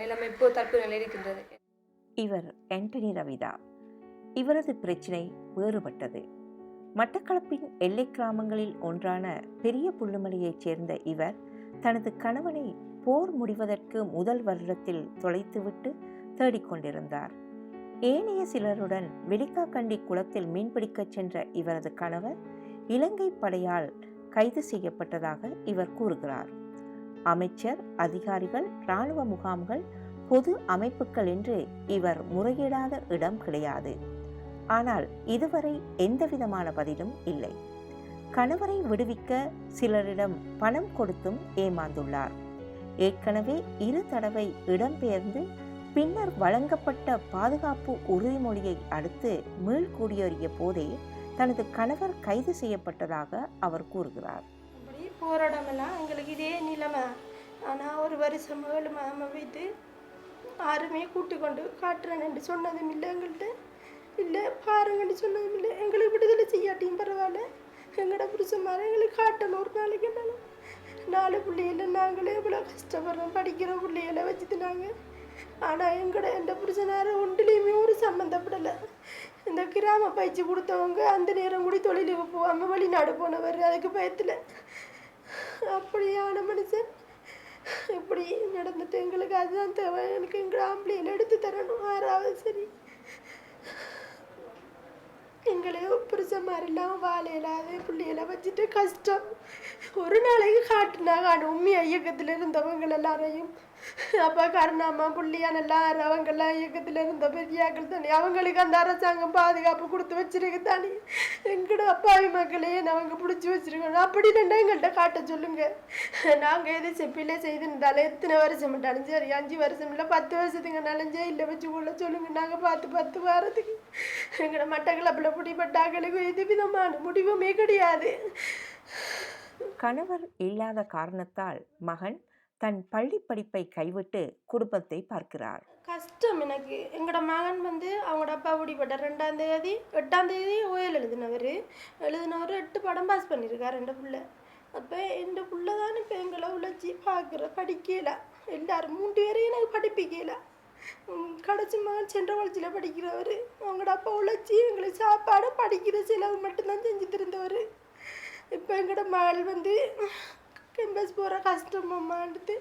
நிலைமை இப்போ தற்போது நிலை இருக்கின்றது. இவர் ஆண்டனி ரவிதா. இவரது பிரச்சினை வேறுபட்டது. மட்டக்களப்பின் எல்லை கிராமங்களில் ஒன்றான பெரிய புல்லுமலையைச் சேர்ந்த இவர் தனது கணவனை போர் முடிவதற்கு முதல் வருடத்தில் தொலைத்துவிட்டு தேடிக்கொண்டிருந்தார். ஏனைய சிலருடன் வெலிக்காக்கண்டி குளத்தில் மீன்பிடிக்கச் சென்ற இவரது கணவர் இலங்கை படையால் கைது செய்யப்பட்டதாக இவர் கூறுகிறார். அமைச்சர், அதிகாரிகள், இராணுவ முகாம்கள், பொது அமைப்புகள் என்று இவர் முறையிடாத இடம் கிடையாது. ஆனால் இதுவரை எந்தவிதமான பதிலும் இல்லை. கணவரை விடுவிக்க சிலரிடம் பணம் கொடுத்தும் ஏமாந்துள்ளார். ஏற்கனவே 2 தடவை இடம்பெயர்ந்து பின்னர் வழங்கப்பட்ட பாதுகாப்பு உறுதிமொழியை அடுத்து மீள்குடியேறிய போதே தனது கணவர் கைது செய்யப்பட்டதாக அவர் கூறுகிறார். அப்படி போராடமெல்லாம் எங்களுக்கு இதே நிலைமை. ஆனால் ஒரு வருஷம் 7 மாதம் வைத்து யாருமே கூட்டி கொண்டு காட்டுறேன்னு சொன்னதும் இல்லை, எங்கள்கிட்ட இல்லை பாருங்கன்னு சொன்னதும் இல்லை. எங்களுக்கு விடுதலை செய்யாட்டியும் பரவாயில்ல, எங்களோட புருஷன்மாரை எங்களுக்கு காட்டணும். ஒரு நாளைக்கு என்னாலும் 4 பிள்ளைகளை நாங்களே இவ்வளோ கஷ்டப்படுறோம், படிக்கிற பிள்ளைகளை வச்சுட்டு நாங்கள். ஆனால் எந்த புருஷனார ஒன்றுலேயுமே ஒரு சம்மந்தப்படலை. இந்த கிராம பயிற்சி கொடுத்தவங்க அந்த நேரம் கூட தொழிலுக்கு போகாமல் வெளிநாடு போனவர், அதுக்கு பயத்தில். அப்படியான மனுஷன் இப்படி நடந்துட்டு எங்களுக்கு அதுதான் தேவை. எனக்கு எங்கள் ஆம்பளையில் எடுத்து தரணும். 6வது சரி, எங்களே புருஷ மாதிரிலாம் வாழையிலாத பிள்ளைகளை வச்சுட்டு கஷ்டம். ஒரு நாளைக்கு காட்டுனாங்க உண்மையா இயக்கத்தில் இருந்தவங்க எல்லாரையும் அப்பா கருணாம்மா புள்ளியான் எல்லாரும் அவங்கெல்லாம் இயக்கத்தில் இருந்த பெரியாக்கள் தானே, அவங்களுக்கு அந்த அரசாங்கம் பாதுகாப்பு கொடுத்து வச்சிருக்கு தானே. எங்கட அப்பாவி மக்களே அவங்க பிடிச்சி வச்சிருக்கணும். அப்படி இல்லைன்னா எங்கள்கிட்ட காட்ட சொல்லுங்க. நாங்கள் எது செப்பிலே செய்துட்டாலும் எத்தனை வருஷம் விட்டாலும் சரி, 5 வருஷம் இல்லை 10 வருஷத்துக்குனாலும் ஜெயிலில் வச்சு கொள்ள சொல்லுங்க. நாங்கள் பார்த்து வாரத்துக்கு எங்கட மட்டக்களப்பில் பிடிப்பட்டாக்களுக்கு எது விதமான முடிவுமே கிடையாது. கணவர் இல்லாத காரணத்தால் மகன் தன் பள்ளி படிப்பை கைவிட்டு குடும்பத்தை பார்க்கிறார். கஷ்டம் எனக்கு. எங்களோட மகன் அவங்களோட அப்பா பிடிப்பட்ட 2ஆம் தேதி 8ஆம் தேதி ஓயல் எழுதினவர் 8 படம் பாஸ் பண்ணியிருக்கார் என் பிள்ளை. அப்போ என் பிள்ளை தான் இப்போ எங்களை உழைச்சி பார்க்குற படிக்கல. எல்லாரும் 3 பேரையும் எனக்கு படிப்பிக்கல. கடைசி மகன் சென்ற வளர்ச்சியில் படிக்கிறவர். அவங்களோட அப்பா உழைச்சி எங்களுக்கு சாப்பாடு படிக்கிற செலவு மட்டும்தான் செஞ்சு திருந்தவர். இப்போ எங்களோட மகள் கேம்பஸ் போகிற கஷ்டமாட்டு.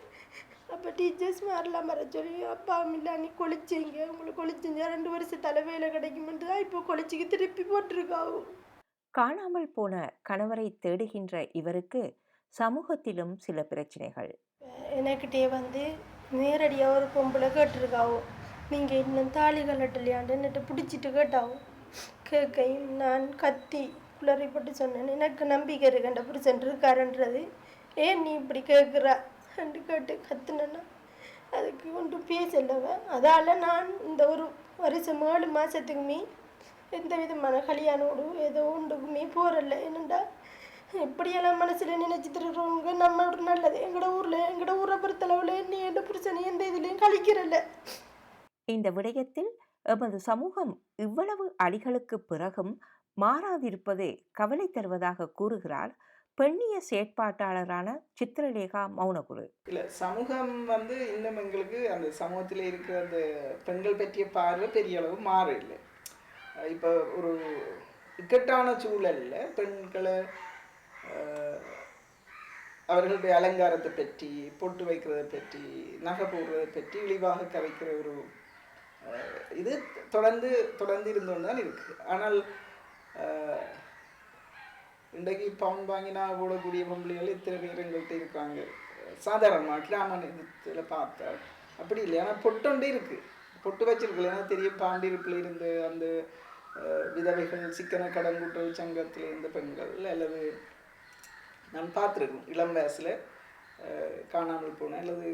அப்போ டீச்சர்ஸ் மாதிரிலாம் வர சொல்லி, அப்பா இல்லை நீ கொளிச்சிங்க, உங்களுக்கு கொளிச்சிங்க 2 வருஷத்தால வேலை கிடைக்குமென்று தான் இப்போ கொளிச்சிக்கு திருப்பி போட்டிருக்காவும். காணாமல் போன கணவரை தேடுகின்ற இவருக்கு சமூகத்திலும் சில பிரச்சனைகள். எனக்கிட்டே நேரடியாக ஒரு பொம்பளை கேட்டிருக்காவும், நீங்கள் இன்னும் தாலி கலட்டலையாண்டு என்னட்டு பிடிச்சிட்டு கேட்டாவும். கேட்கையும் நான் கத்தி குளறிப்பட்டு சொன்னேன், எனக்கு நம்பிக்கை இருக்கண்ட புருஷன் இருக்காருன்றது, ஏன் நீ இப்படி கேட்குறா என்று கேட்டு கத்துனேன்னா அதுக்கு ஒன்றும் பேசலவன். அதால் நான் இந்த ஒரு வருஷம் 7 மாதத்துக்குமே எந்த விதமான கல்யாணோடு ஏதோ ஒன்றுக்குமே போகிறல்ல. என்னண்டா இப்படியெல்லாம் மனசில் நினச்சி திருடுறவங்க நம்ம ஒரு நல்லது. எங்களோட ஊரை பொறுத்தளவில் நீ எந்த புருஷனை எந்த இதுலேயும் கழிக்கிறல்ல. இந்த விடயத்தில் எமது சமூகம் இவ்வளவு அடிகளுக்கு பிறகும் மாறாதிருப்பது கவலை தருவதாக கூறுகிறார் பெண்ணிய செயற்பாட்டாளரான சித்திரலேகா மௌனகுரு. இல்லை, சமூகம் இன்னும் எங்களுக்கு அந்த சமூகத்தில் இருக்கிற அந்த பெண்கள் பற்றிய பார்வை பெரிய அளவு மாற இல்லை. இப்போ ஒரு இக்கட்டான சூழலில் பெண்களை அவர்களுடைய அலங்காரத்தை பற்றி, பொட்டு வைக்கிறதை பற்றி, நகை போடுறதை பற்றி இழிவாக கதைக்கிற ஒரு இது தொடர்ந்து இருந்தோன்னு தான் இருக்குது. ஆனால் இன்றைக்கு பவுன் வாங்கினா போடக்கூடிய பொம்பளைகள் இத்தனை பேர் எங்கள்கிட்ட இருக்காங்க. சாதாரணமாக கிராமத்தில் பார்த்தா அப்படி இல்லை. ஆனால் பொட்டொண்டே இருக்குது, பொட்டு வச்சிருக்கல. ஏன்னா தெரியும், பாண்டிருப்பில் இருந்து அந்த விதவைகள், சிக்கன கடங்குற்றல் சங்கத்தில் இருந்த பெண்கள், அல்லது நான் பார்த்துருக்கேன் இளம் வயசில் காணாமல் போன அல்லது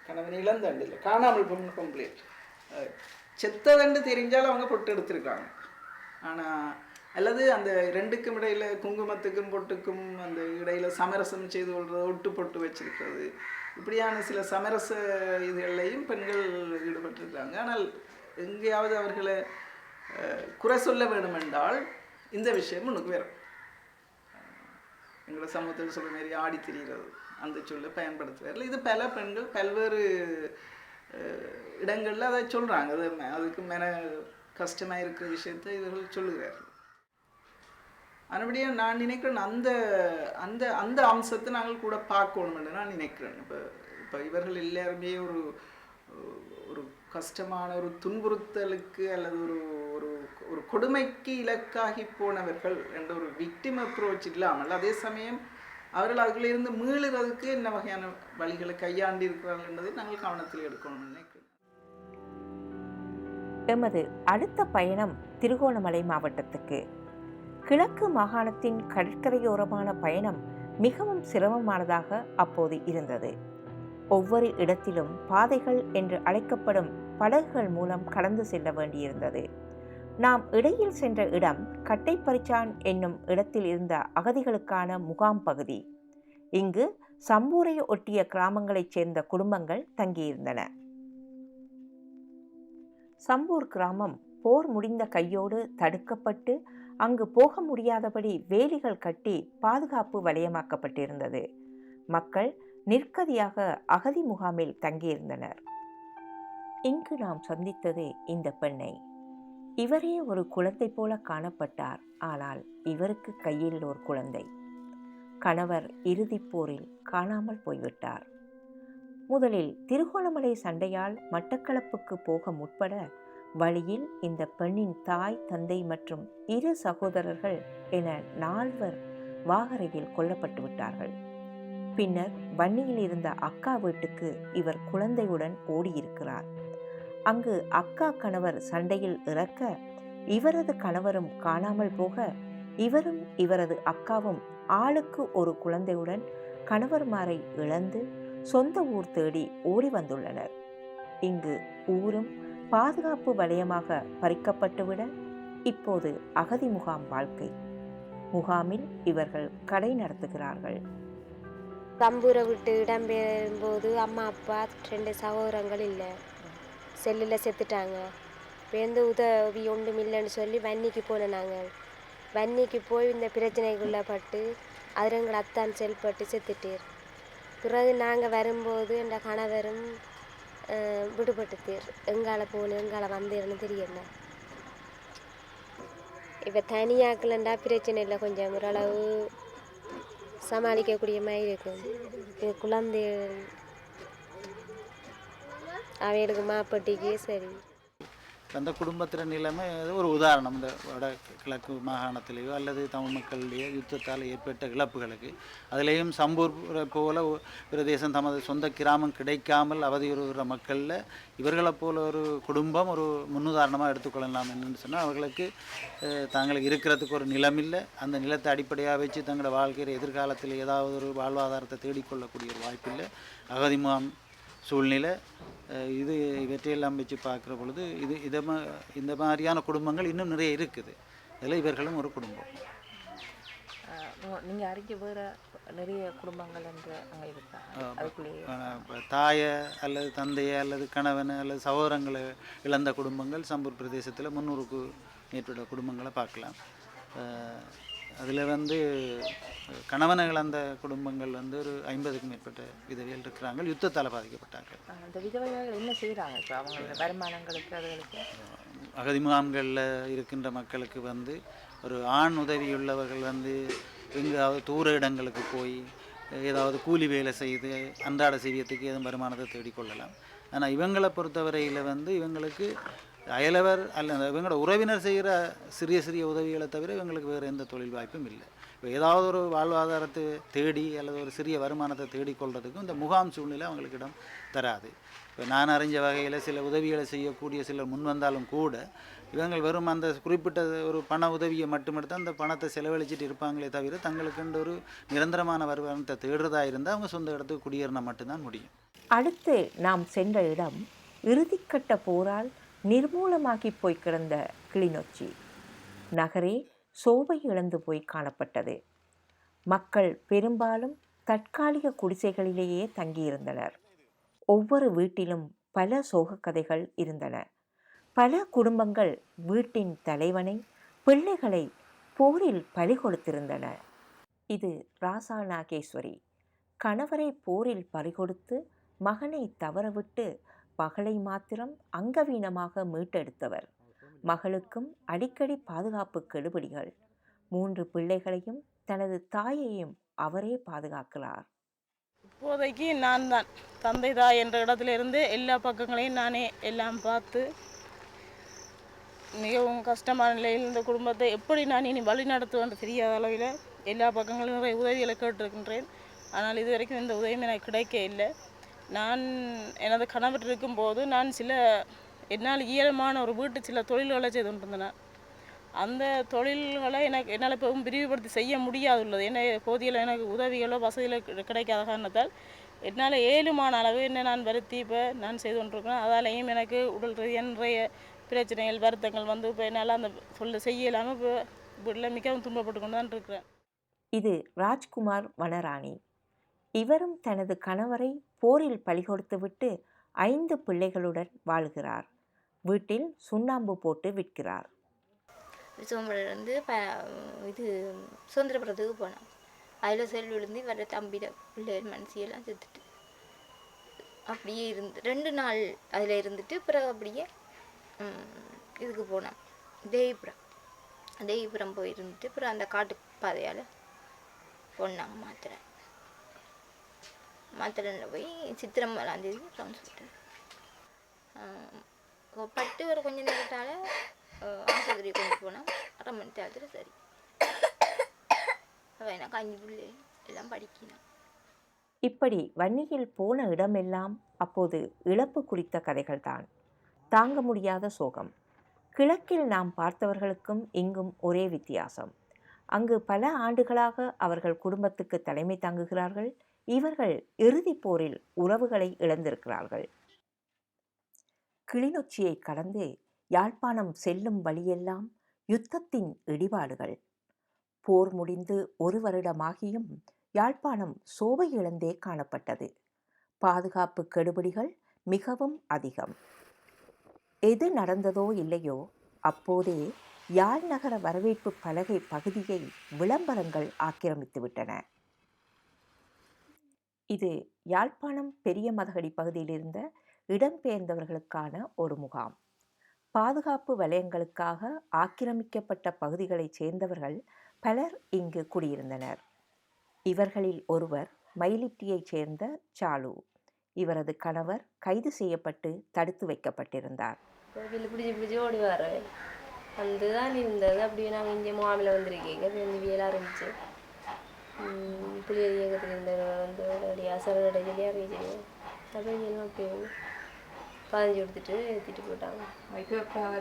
கணவனை இழந்தாண்டு இல்லை, காணாமல் போன பொம்பளை செத்ததண்டு தெரிஞ்சாலும் அவங்க பொட்டு எடுத்திருக்காங்க. ஆனால் அல்லது அந்த 2க்கும் இடையில் குங்குமத்துக்கும் பொட்டுக்கும் அந்த இடையில் சமரசம் செய்து கொள்வது, ஒட்டு பொட்டு வச்சிருக்கிறது, இப்படியான சில சமரச இதுகளையும் பெண்கள் ஈடுபட்டிருக்காங்க. ஆனால் எங்கேயாவது அவர்களை குறை சொல்ல வேண்டுமென்றால் இந்த விஷயம் முன்னுக்கு வரும். எங்களோட சமூகத்தில் சொல்கிற மாரி ஆடி திரிகிறது அந்த சொல்லை பயன்படுத்துவார்கள். இது பல பெண்கள் பல்வேறு இடங்களில் அதை சொல்கிறாங்க. அதுக்கு மேலே கஷ்டமாக இருக்கிற விஷயத்தை இவர்கள் சொல்லுகிறார்கள். அதுபடியாக நான் நினைக்கிறேன் அந்த அந்த அந்த அம்சத்தை நாங்கள் கூட பார்க்கணும்னு நான் நினைக்கிறேன். இப்போ இவர்கள் எல்லாருமே ஒரு ஒரு கஷ்டமான ஒரு துன்புறுத்தலுக்கு அல்லது ஒரு ஒரு ஒரு கொடுமைக்கு இலக்காகி போனவர்கள் என்ற ஒரு விக்டிம் அப்ரோச் இல்லாமல், அதே சமயம் அவர்கள் அதிலிருந்து மீளுறதுக்கு என்ன வகையான வழிகளை கையாண்டி இருக்கிறார்கள் என்பதை நாங்கள் கவனத்தில் எடுக்கணும்னு நினைக்கிறேன். எமது அடுத்த பயணம் திருகோணமலை மாவட்டத்துக்கு. கிழக்கு மாகாணத்தின் கடற்கரையோரமான பயணம் மிகவும் சிரமமானதாக அப்போது இருந்தது. ஒவ்வொரு இடத்திலும் பாதைகள் என்று அழைக்கப்படும் படகுகள் மூலம் கடந்து செல்ல வேண்டியிருந்தது. நாம் இடையில் சென்ற இடம் கட்டைப்பரிச்சான் என்னும் இடத்தில் இருந்த அகதிகளுக்கான முகாம் பகுதி. இங்கு சம்பூரை ஒட்டிய கிராமங்களைச் சேர்ந்த குடும்பங்கள் தங்கியிருந்தன. சம்பூர் கிராமம் போர் முடிந்த கையோடு தடுக்கப்பட்டு அங்கு போக முடியாதபடி வேலிகள் கட்டி பாதுகாப்பு வலயமாக்கப்பட்டிருந்தது. மக்கள் நிற்கதியாக அகதி முகாமில் தங்கியிருந்தனர். இங்கு நாம் சந்தித்தது இந்த பெண்ணை. இவரே ஒரு குழந்தை போல காணப்பட்டார். ஆனால் இவருக்கு கையில் ஒரு குழந்தை. கணவர் இறுதிப் போரில் காணாமல் போய்விட்டார். முதலில் திருகோணமலை சண்டையால் மட்டக்களப்புக்கு போக முற்பட வழியில் இந்த பெண்ணின் தாய், தந்தை மற்றும் 2 சகோதரர்கள் என 4 வாகரையில் கொல்லப்பட்டு விட்டார்கள். பின்னர் வன்னியில் இருந்த அக்கா வீட்டுக்கு இவர் குழந்தையுடன் ஓடியிருக்கிறார். அங்கு அக்கா கணவர் சண்டையில் இறக்க இவரது கணவரும் காணாமல் போக இவரும் இவரது அக்காவும் ஆளுக்கு ஒரு குழந்தையுடன் கணவர்மாரை இழந்து சொந்த ஊர் தேடி ஓடி வந்துள்ளனர். இங்கு ஊரும் பாதுகாப்பு வலயமாக பறிக்கப்பட்டுவிட இப்போது அகதி முகாம் வாழ்க்கை. முகாமில் இவர்கள் கடை நடத்துகிறார்கள். கம்பூரை விட்டு இடம்பெயரும்போது அம்மா அப்பா 2 சகோதரங்கள் இல்லை, செல்லில் செத்துட்டாங்க. எந்த உதவி ஒன்றும் இல்லைன்னு சொல்லி வன்னிக்கு போனோம். நாங்கள் வன்னிக்கு போய் இந்த பிரச்சனைக்குள்ளே பட்டு அதில் எங்கள் அத்தான் செல்பட்டு செத்துட்டார். பிறகு நாங்கள் வரும்போது என் கணவரும் விடுபட்டுத்தார். எங்கால போகணும் எங்கால வந்தேன்னு தெரியல. இப்போ தனியாக்கலண்டா பிரச்சனை இல்லை, கொஞ்சம் ஓரளவு சமாளிக்கக்கூடிய மாதிரி இருக்கும். இது குழந்தை அவைகளுக்கு மாப்பட்டிக்கு சரி. அந்த குடும்பத்தின் நிலைமை ஒரு உதாரணம். இந்த வடகிழக்கு மாகாணத்திலேயோ அல்லது தமிழ் மக்களிடையே யுத்தத்தால் ஏற்பட்ட இழப்புகளுக்கு, அதிலேயும் சம்பூர் போல பிரதேசம் தமது சொந்த கிராமம் கிடைக்காமல் அவதியுறுகிற மக்களில் இவர்களைப் போல ஒரு குடும்பம் ஒரு முன்னுதாரணமாக எடுத்துக்கொள்ளலாம். என்னென்னு சொன்னால், அவர்களுக்கு தாங்களுக்கு இருக்கிறதுக்கு ஒரு நிலம் இல்லை, அந்த நிலத்தை அடிப்படையாக வச்சு தங்களோட வாழ்க்கையில் எதிர்காலத்தில் ஏதாவது ஒரு வாழ்வாதாரத்தை தேடிக்கொள்ளக்கூடிய ஒரு வாய்ப்பில்லை. அகதி முகாம் சூழ்நிலை இது இவற்றையெல்லாம் வச்சு பார்க்குற பொழுது இந்த மாதிரியான குடும்பங்கள் இன்னும் நிறைய இருக்குது. அதில் இவர்களும் ஒரு குடும்பம். நீங்கள் அறிஞ்ச வேறு நிறைய குடும்பங்கள் என்று அங்கே இருக்கா? தாயை அல்லது தந்தையை அல்லது கணவனை அல்லது சகோதரங்களை இழந்த குடும்பங்கள் சம்பூர் பிரதேசத்தில் 300க்கு மேற்பட்ட குடும்பங்களை பார்க்கலாம். அதில் கணவனை இழந்த குடும்பங்கள் ஒரு 50க்கும் மேற்பட்ட விதவைகள் இருக்கிறாங்க, யுத்தத்தால் பாதிக்கப்பட்டாங்க. அந்த விதவைகள் என்ன செய்கிறாங்க இப்போ அவங்களோட வருமானங்களுக்கு? அதுகளுக்கு அகதி முகாம்களில் இருக்கின்ற மக்களுக்கு ஒரு ஆண் உதவியுள்ளவர்கள் எங்காவது தூர இடங்களுக்கு போய் ஏதாவது கூலி வேலை செய்து அன்றாட சீவியத்துக்கு எதுவும் வருமானத்தை தேடிக்கொள்ளலாம். ஆனால் இவங்களை பொறுத்தவரையில் இவங்களுக்கு அயலவர் அல்ல இவங்களோட உறவினர் செய்கிற சிறிய சிறிய உதவிகளை தவிர இவங்களுக்கு வேறு எந்த தொழில் வாய்ப்பும் இல்லை. இப்போ ஏதாவது ஒரு வாழ்வாதாரத்தை தேடி அல்லது ஒரு சிறிய வருமானத்தை தேடிக்கொள்றதுக்கும் இந்த முகாம் சூழ்நிலை அவங்களுக்கு இடம் தராது. இப்போ நான் அறிஞ்ச வகையில் சில உதவிகளை செய்யக்கூடிய சிலர் முன் வந்தாலும் கூட இவங்கள் வெறும் அந்த குறிப்பிட்ட ஒரு பண உதவியை மட்டுமெடுத்து அந்த பணத்தை செலவழிச்சிட்டு இருப்பாங்களே தவிர தங்களுக்குன்ற ஒரு நிரந்தரமான வருமானத்தை தேடுறதா இருந்தால் அவங்க சொந்த இடத்துக்கு குடியேறினா மட்டும்தான் முடியும். அடுத்து நாம் சென்ற இடம் இறுதிக்கட்ட போரால் நிர்மூலமாகி போய் கிடந்த கிளிநொச்சி நகரே சோபை இழந்து போய் காணப்பட்டது. மக்கள் பெரும்பாலும் தற்காலிக குடிசைகளிலேயே தங்கியிருந்தனர். ஒவ்வொரு வீட்டிலும் பல சோகக்கதைகள் இருந்தன. பல குடும்பங்கள் வீட்டின் தலைவனை பிள்ளைகளை போரில் பலி கொடுத்திருந்தன. இது ராசா நாகேஸ்வரி. கணவரை போரில் பறிகொடுத்து மகனை தவறவிட்டு மகளை மாத்திரம் அங்கவீனமாக மீட்டெடுத்தவர். மகளுக்கும் அடிக்கடி பாதுகாப்பு கெடுபிடிகள். 3 பிள்ளைகளையும் தனது தாயையும் அவரே பாதுகாக்கிறார். இப்போதைக்கு நான் தான் தந்தை தாய் என்ற இடத்திலிருந்து எல்லா பக்கங்களையும் நானே எல்லாம் பார்த்து மிகவும் கஷ்டமான நிலையில் இந்த குடும்பத்தை எப்படி நான் இனி வழி நடத்துவேன் தெரியாத அளவில் எல்லா பக்கங்களும் நிறைய உதவிகளை கேட்டிருக்கின்றேன். ஆனால் இது வரைக்கும் இந்த உதவியும் எனக்கு கிடைக்க இல்லை. நான் எனது கணவர் இருக்கும்போது நான் என்னால் இயல்பான ஒரு வீட்டு சில தொழில்களை செய்து கொண்டிருந்தேன். அந்த தொழில்களை என்னால் இப்பவும் விரிவுபடுத்தி செய்ய முடியாதுள்ளது. ஏன்னா போதிய எனக்கு உதவிகளோ வசதிகளோ கிடைக்காத காரணத்தால் என்னால் ஏழுமான அளவு என்ன நான் வருத்தி இப்போ நான் செய்து கொண்டிருக்கிறேன். அதாலேயும் எனக்கு உடல் ரீதியாக நிறைய பிரச்சனைகள் வருத்தங்கள் இப்போ என்னால் அந்த செய்ய இல்லாமல் இப்போ வீட்டில் மிகவும் துன்பப்பட்டு கொண்டு தான் இருக்கிறேன். இது ராஜ்குமார் வனராணி. இவரும் தனது கணவரை போரில் பலிகொடுத்துவிட்டு 5 பிள்ளைகளுடன் வாழ்கிறார். வீட்டில் சுண்ணாம்பு போட்டு விற்கிறார். சோம்பலிருந்து இது சுதந்திரபுரத்துக்கு போனோம். அதில் செல் விழுந்து வர தம்பிட பிள்ளைகள் மனசியெல்லாம் செத்துட்டு அப்படியே 2 நாள் அதில் இருந்துட்டு பிறகு அப்படியே இதுக்கு போனோம் தேவிபுரம் போய் இருந்துட்டு பிறகு அந்த காட்டு பாதையால் போனாங்க மாத்திரையில் போய் சித்திரம் 1ஆந்தேதி ரவுண்ட்ஸ் விட்டது. பட்டு ஒரு கொஞ்சம் நேரத்தால் ஆஸ்பத்திரி கொண்டு போனால் 1/2 மணி நேரத்தில் சரி. எனக்கு 5 பிள்ளை எல்லாம் படிக்கணும். இப்படி வன்னியில் போன இடமெல்லாம் அப்போது இழப்பு குறித்த கதைகள்தான். தாங்க முடியாத சோகம். கிழக்கில் நாம் பார்த்தவர்களுக்கும் இங்கும் ஒரே வித்தியாசம். அங்கு பல ஆண்டுகளாக அவர்கள் குடும்பத்துக்கு தலைமை தாங்குகிறார்கள். இவர்கள் இறுதிப் போரில் உறவுகளை இழந்திருக்கிறார்கள். கிளிநொச்சியை கடந்து யாழ்ப்பாணம் செல்லும் வழியெல்லாம் யுத்தத்தின் இடிபாடுகள். போர் முடிந்து 1 வருடமாகியும் யாழ்ப்பாணம் சோபை இழந்தே காணப்பட்டது. பாதுகாப்பு கெடுபிடிகள் மிகவும் அதிகம். எது நடந்ததோ இல்லையோ, அப்போதே யாழ் நகர வரவேற்பு பலகை பகுதியை விளம்பரங்கள் ஆக்கிரமித்துவிட்டன. இது யாழ்ப்பாணம் பெரிய மதகடி பகுதியில் இருந்த இடம்பெயர்ந்தவர்களுக்கான ஒரு முகாம். பாதுகாப்பு வலயங்களுக்காக ஆக்கிரமிக்கப்பட்ட பகுதிகளைச் சேர்ந்தவர்கள் பலர் இங்கு குடியிருந்தனர். இவர்களில் ஒருவர் மயிலிட்டியைச் சேர்ந்த சாலு. இவரது கணவர் கைது செய்யப்பட்டு தடுத்து வைக்கப்பட்டிருந்தார். பிடிச்சி ஓடி வரேன் வந்து தான் இருந்தது. அப்படியே நாங்கள் இங்கே முகாமில் வந்திருக்கீங்க வேலை ஆரம்பிச்சு புலியர் இயக்கத்தில் இருந்தவங்க வந்து அப்படியே சரணடை சொல்லி அறிவிச்சிருக்கேன். அப்படி அப்படியே 15 கொடுத்துட்டு ஏற்றிட்டு போயிட்டாங்க.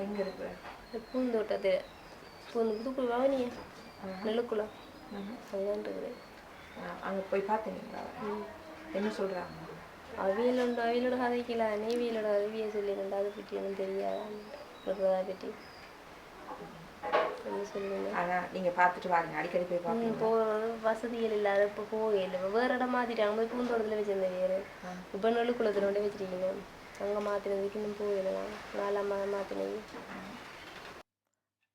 இங்கே இருக்கிற பூந்தோட்டத்தில் புதுக்குழு வாவனியா நெல்லுக்குளம் அதுதான் இருக்குது. அங்கே போய் பார்த்தீங்களா? என்ன சொல்கிறாங்க? அவியலோட கதைக்கல நெய்வியலோட அவிய சொல்லிடுண்டா அதை பற்றி எனக்கு தெரியாதா இருக்கிறதா பற்றி என்ன சொல்லுங்க. ஆனால் நீங்கள் பார்த்துட்டு வாங்க, அடிக்கடி போய் பார்ப்பீங்க. போகிற வசதிகள் இல்லாத இப்போ போகல. வேறு இடம் மாற்றிட்டாங்க. போய் பூந்தோட்டத்தில் வச்சிருந்தேன் வேறு. இப்போ நெல்லுக்குளத்தில் கொண்டே வச்சிருக்கீங்க. அங்கே மாற்றினதுக்கு இன்னும் போகல. 4ஆம் மாதம் மாற்றினது.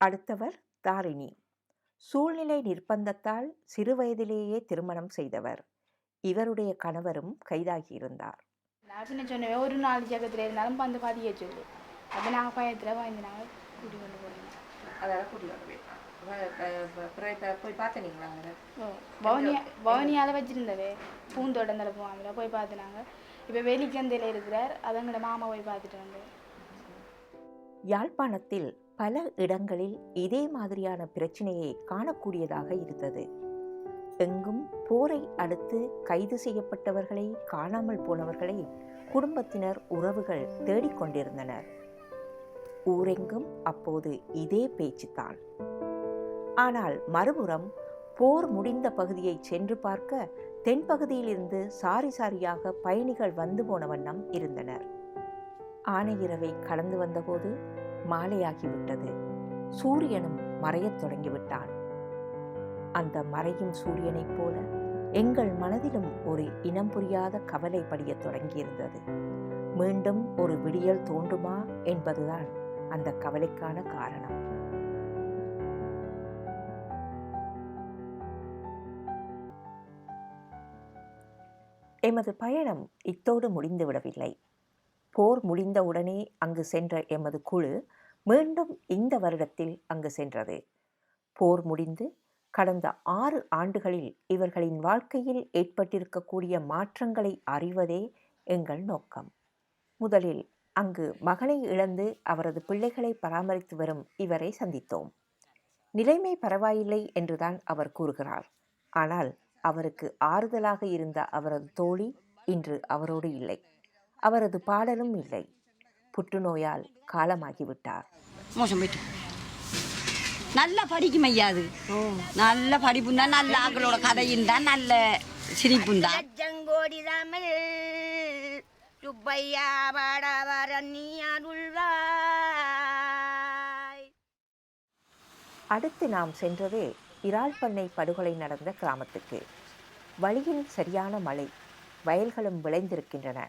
அடுத்தவர் தாரிணி. சூழ்நிலை நிர்பந்தத்தால் சிறு வயதிலேயே திருமணம் செய்தவர். இவருடைய கணவரும் கைதாகியிருந்தார். நான் சொன்னவே ஒரு 4 ஜகத்தில் இருந்தாலும் வந்து பாதிக்க சொல்லு. அப்போ நாங்கள் பயத்தில் வாங்கி நாங்கள் கூட்டி கொண்டு போனோம். அதாவது கூட்டி போய் பார்த்தீங்களா? பவனியால் வச்சுருந்தவே பூந்தோட்டம் போவாங்கள போய் பார்த்துனாங்க. இப்போ வெளிக்கந்தையில் இருக்கிறார். அதங்களோட மாமா போய் பார்த்துட்டு வந்தேன். யாழ்ப்பாணத்தில் பல இடங்களில் இதே மாதிரியான பிரச்சனையை காணக்கூடியதாக இருந்தது. எங்கும் போரை அடுத்து கைது செய்யப்பட்டவர்களை, காணாமல் போனவர்களை குடும்பத்தினர், உறவுகள் தேடிக்கொண்டிருந்தனர். ஊரெங்கும் அப்போது இதே பேச்சுத்தான். ஆனால் மறுபுறம் போர் முடிந்த பகுதியை சென்று பார்க்க தென்பகுதியிலிருந்து சாரி சாரியாக பயணிகள் வந்து போன வண்ணம் இருந்தனர். ஆனையிரவை கடந்து வந்தபோது மாலையாகிவிட்டது. சூரியனும் மறையத் தொடங்கிவிட்டான். அந்த மறையும் சூரியனைப் போல எங்கள் மனதிலும் ஒரு இனம் புரியாத கவலை படியத் தொடங்கியிருந்தது. மீண்டும் ஒரு விடியல் தோன்றுமா என்பதுதான் அந்த கவலைக்கான காரணம். எமது பயணம் இத்தோடு முடிந்துவிடவில்லை. போர் முடிந்தவுடனே அங்கு சென்ற எமது குழு மீண்டும் இந்த வருடத்தில் அங்கு சென்றது. போர் முடிந்து கடந்த 6 ஆண்டுகளில் இவர்களின் வாழ்க்கையில் ஏற்பட்டிருக்கக்கூடிய மாற்றங்களை அறிவதே எங்கள் நோக்கம். முதலில் அங்கு மகனை இழந்து அவரது பிள்ளைகளை பராமரித்து வரும் இவரை சந்தித்தோம். நிலைமை பரவாயில்லை என்றுதான் அவர் கூறுகிறார். ஆனால் அவருக்கு ஆறுதலாக இருந்த அவரது தோழி இன்று அவரோடு இல்லை. அவரது பாடலும் இல்லை. புற்றுநோயால் காலமாகிவிட்டார். மோசம் போயிட்டு நல்லா படிக்கும் ஐயாது. நல்ல படிப்பும் தான், நல்ல ஆக்களோட கதையும் தான், நல்ல சிரிப்பும் தான். ஜங்கோடி தமிழ் சுப்பையா பாடவர நீ அருள்வாய். அடுத்து நாம் சென்றது இறால்பண்ணை படுகொலை நடந்த கிராமத்துக்கு. வழியில் சரியான மழை, வயல்களும் விளைந்திருக்கின்றன.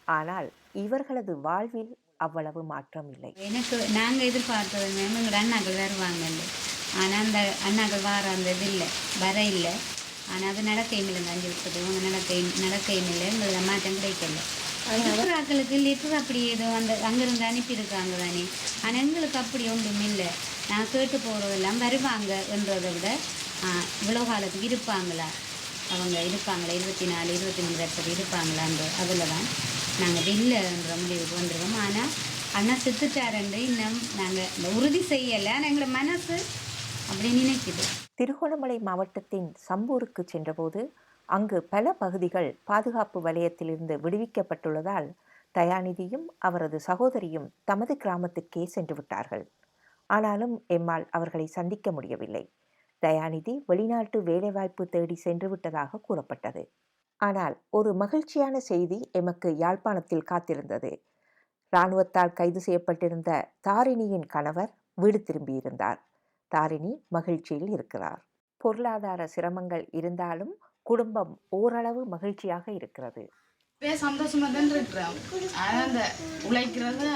ஆனால் இவர்களது வாழ்வில் அவ்வளவு மாற்றம் இல்லை. எனக்கு நாங்கள் எதிர்பார்த்தது மேம் எங்களோட அண்ணாக்கள் வருவாங்கல்ல. ஆனால் அந்த அண்ணாக்கள் வர அந்த இது இல்லை, வர இல்லை. ஆனால் அது நடக்கையும் இல்லை. அஞ்சு விட்டது அவங்க நடக்கையும் இல்லை. எங்களுக்கு மாற்றம் கிடைக்கல. இருக்கிறாக்களுக்கு லிட்டர் அப்படி ஏதோ அந்த அங்கேருந்து அனுப்பியிருக்காங்க தானே. ஆனால் எங்களுக்கு அப்படி ஒன்றும் இல்லை. நான் கேட்டு போகிறதெல்லாம் வருவாங்க என்றதை விட இவ்வளோ காலத்துக்கு இருப்பாங்களா, அவங்க இருப்பாங்களா, 24 25 வருஷம் இருப்பாங்களான்ற அதில் தான் நாங்கள் இல்லைன்ற முடிவுக்கு வந்துடுவோம். ஆனால் அண்ணா செத்துட்டாருன்று இன்னும் நாங்கள் இந்த உறுதி செய்யலை. ஆனால் எங்களை மனசு அப்படி நினைக்குது. திருகோணமலை மாவட்டத்தின் சம்பூருக்கு சென்றபோது அங்கு பல பகுதிகள் பாதுகாப்பு வலயத்திலிருந்து விடுவிக்கப்பட்டுள்ளதால் தயாநிதியும் அவரது சகோதரியும் தமது கிராமத்துக்கே சென்று விட்டார்கள். ஆனாலும் எம்மால் அவர்களை சந்திக்க முடியவில்லை. தயாநிதி வெளிநாட்டு வேலைவாய்ப்பு தேடி சென்று விட்டதாக கூறப்பட்டது. ஆனால் ஒரு மகிழ்ச்சியான செய்தி எமக்கு யாழ்ப்பாணத்தில் காத்திருந்தது. இராணுவத்தால் கைது செய்யப்பட்டிருந்த தாரிணியின் கணவர் வீடு திரும்பியிருந்தார். தாரிணி மகிழ்ச்சியில் இருக்கிறார். பொருளாதார சிரமங்கள் இருந்தாலும் குடும்பம் ஓரளவு மகிழ்ச்சியாக இருக்கிறது. சந்தோஷமா தான் இருக்கிறோம். அந்த உழைக்கிறது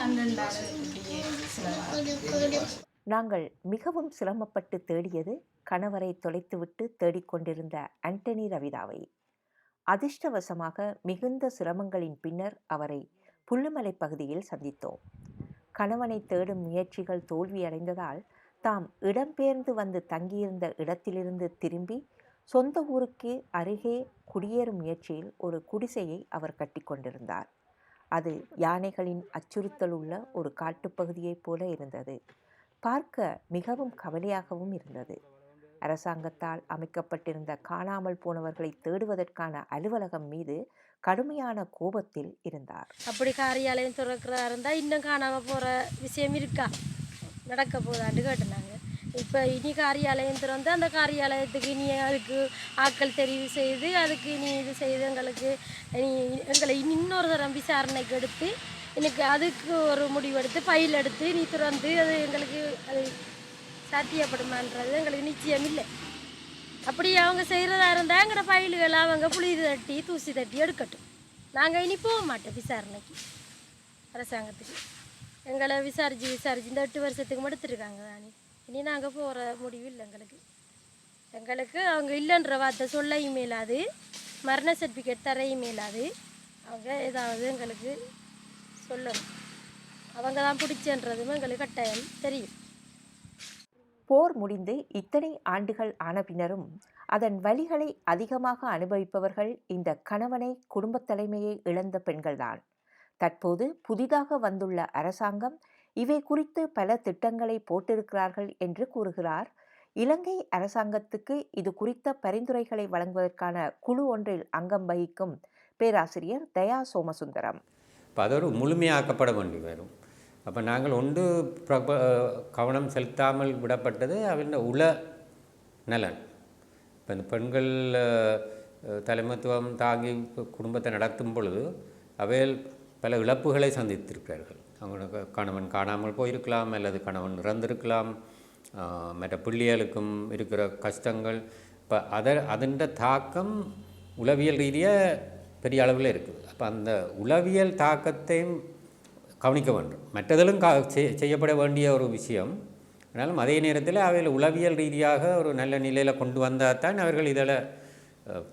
நாங்கள் மிகவும் சிரமப்பட்டு தேடியது கணவரை தொலைத்துவிட்டு தேடிக்கொண்டிருந்த ஆண்டனி ரவிதாவை. அதிர்ஷ்டவசமாக மிகுந்த சிரமங்களின் பின்னர் அவரை புல்லுமலை பகுதியில் சந்தித்தோம். கணவனை தேடும் முயற்சிகள் தோல்வியடைந்ததால் தாம் இடம்பெயர்ந்து வந்து தங்கியிருந்த இடத்திலிருந்து திரும்பி சொந்த ஊருக்கு அருகே குடியேறும் முயற்சியில் ஒரு குடிசையை அவர் கட்டிக்கொண்டிருந்தார். அது யானைகளின் அச்சுறுத்தல் உள்ள ஒரு காட்டுப்பகுதியைப் போல இருந்தது. பார்க்க மிகவும் கவலையாகவும் இருந்தது. அரசாங்கத்தால் அமைக்கப்பட்டிருந்த காணாமல் போனவர்களை தேடுவதற்கான அலுவலகம் மீது கடுமையான கோபத்தில் இருந்தார். அப்படி காரியாலயம் திறக்கிறதா இருந்தால் இன்னும் காணாமல் போகிற விஷயம் இருக்கா, நடக்க போதான்னு கேட்டுனாங்க. இப்போ இனி காரியாலயம் திறந்து அந்த காரியாலயத்துக்கு இனி அதுக்கு ஆட்கள் தெரிவு செய்து அதுக்கு இனி இது செய்து எங்களை இன்னொரு தரம் விசாரணைக்கு எடுத்து எனக்கு அதுக்கு ஒரு முடிவெடுத்து ஃபைல் எடுத்து நீ திறந்து அது எங்களுக்கு அது சாத்தியப்படுமான்றது எங்களுக்கு நிச்சயம் இல்லை. அப்படி அவங்க செய்கிறதா இருந்தால் எங்களோட ஃபைல்களை அவங்க புழுதி தட்டி தூசி தட்டி எடுக்கட்டும். நாங்கள் இனி போக மாட்டோம் விசாரணைக்கு. அரசாங்கத்துக்கு எங்களை விசாரித்து இந்த 8 வருஷத்துக்கு எடுத்துருக்காங்க தானே. இனி நாங்கள் போகிற முடிவு இல்லை எங்களுக்கு அவங்க இல்லைன்ற வார்த்தை சொல்லையும் மேலாது, மரண சர்டிஃபிகேட் தரையும் மேலாது. அவங்க ஏதாவது எங்களுக்கு சொல்லணும். அவங்க தான் பிடிச்சன்றதும் எங்களுக்கு கட்டாயம் தெரியும். போர் முடிந்து இத்தனை ஆண்டுகள் ஆன பின்னரும் அதன் வலிகளை அதிகமாக அனுபவிப்பவர்கள் இந்த கணவனை குடும்பத் தலைமையை இழந்த பெண்கள்தான். தற்போது புதிதாக வந்துள்ள அரசாங்கம் இவை குறித்து பல திட்டங்களை போட்டிருக்கிறார்கள் என்று கூறுகிறார். இலங்கை அரசாங்கத்துக்கு இது குறித்த பரிந்துரைகளை வழங்குவதற்கான குழு ஒன்றில் அங்கம் வகிக்கும் பேராசிரியர் தயா சோமசுந்தரம். இப்போ அது ஒரு முழுமையாக்கப்பட வேண்டி வரும். அப்போ நாங்கள் ஒன்று கவனம் செலுத்தாமல் விடப்பட்டது அவன் உள நலன். இப்போ இந்த பெண்கள் தலைமைத்துவம் தாங்கி குடும்பத்தை நடத்தும் பொழுது அவையில் பல இழப்புகளை சந்தித்திருக்கிறார்கள். அவங்களுக்கு கணவன் காணாமல் போயிருக்கலாம், அல்லது கணவன் இறந்திருக்கலாம், மற்ற பிள்ளைகளுக்கும் இருக்கிற கஷ்டங்கள். இப்போ அதன் தாக்கம் உளவியல் ரீதியாக பெரிய அளவில் இருக்குது. அப்போ அந்த உளவியல் தாக்கத்தையும் கவனிக்க வேண்டும். மற்றதிலும் செய்யப்பட வேண்டிய ஒரு விஷயம். ஆனாலும் அதே நேரத்தில் அவையில் உளவியல் ரீதியாக ஒரு நல்ல நிலையில் கொண்டு வந்தால் தான் அவர்கள் இதில்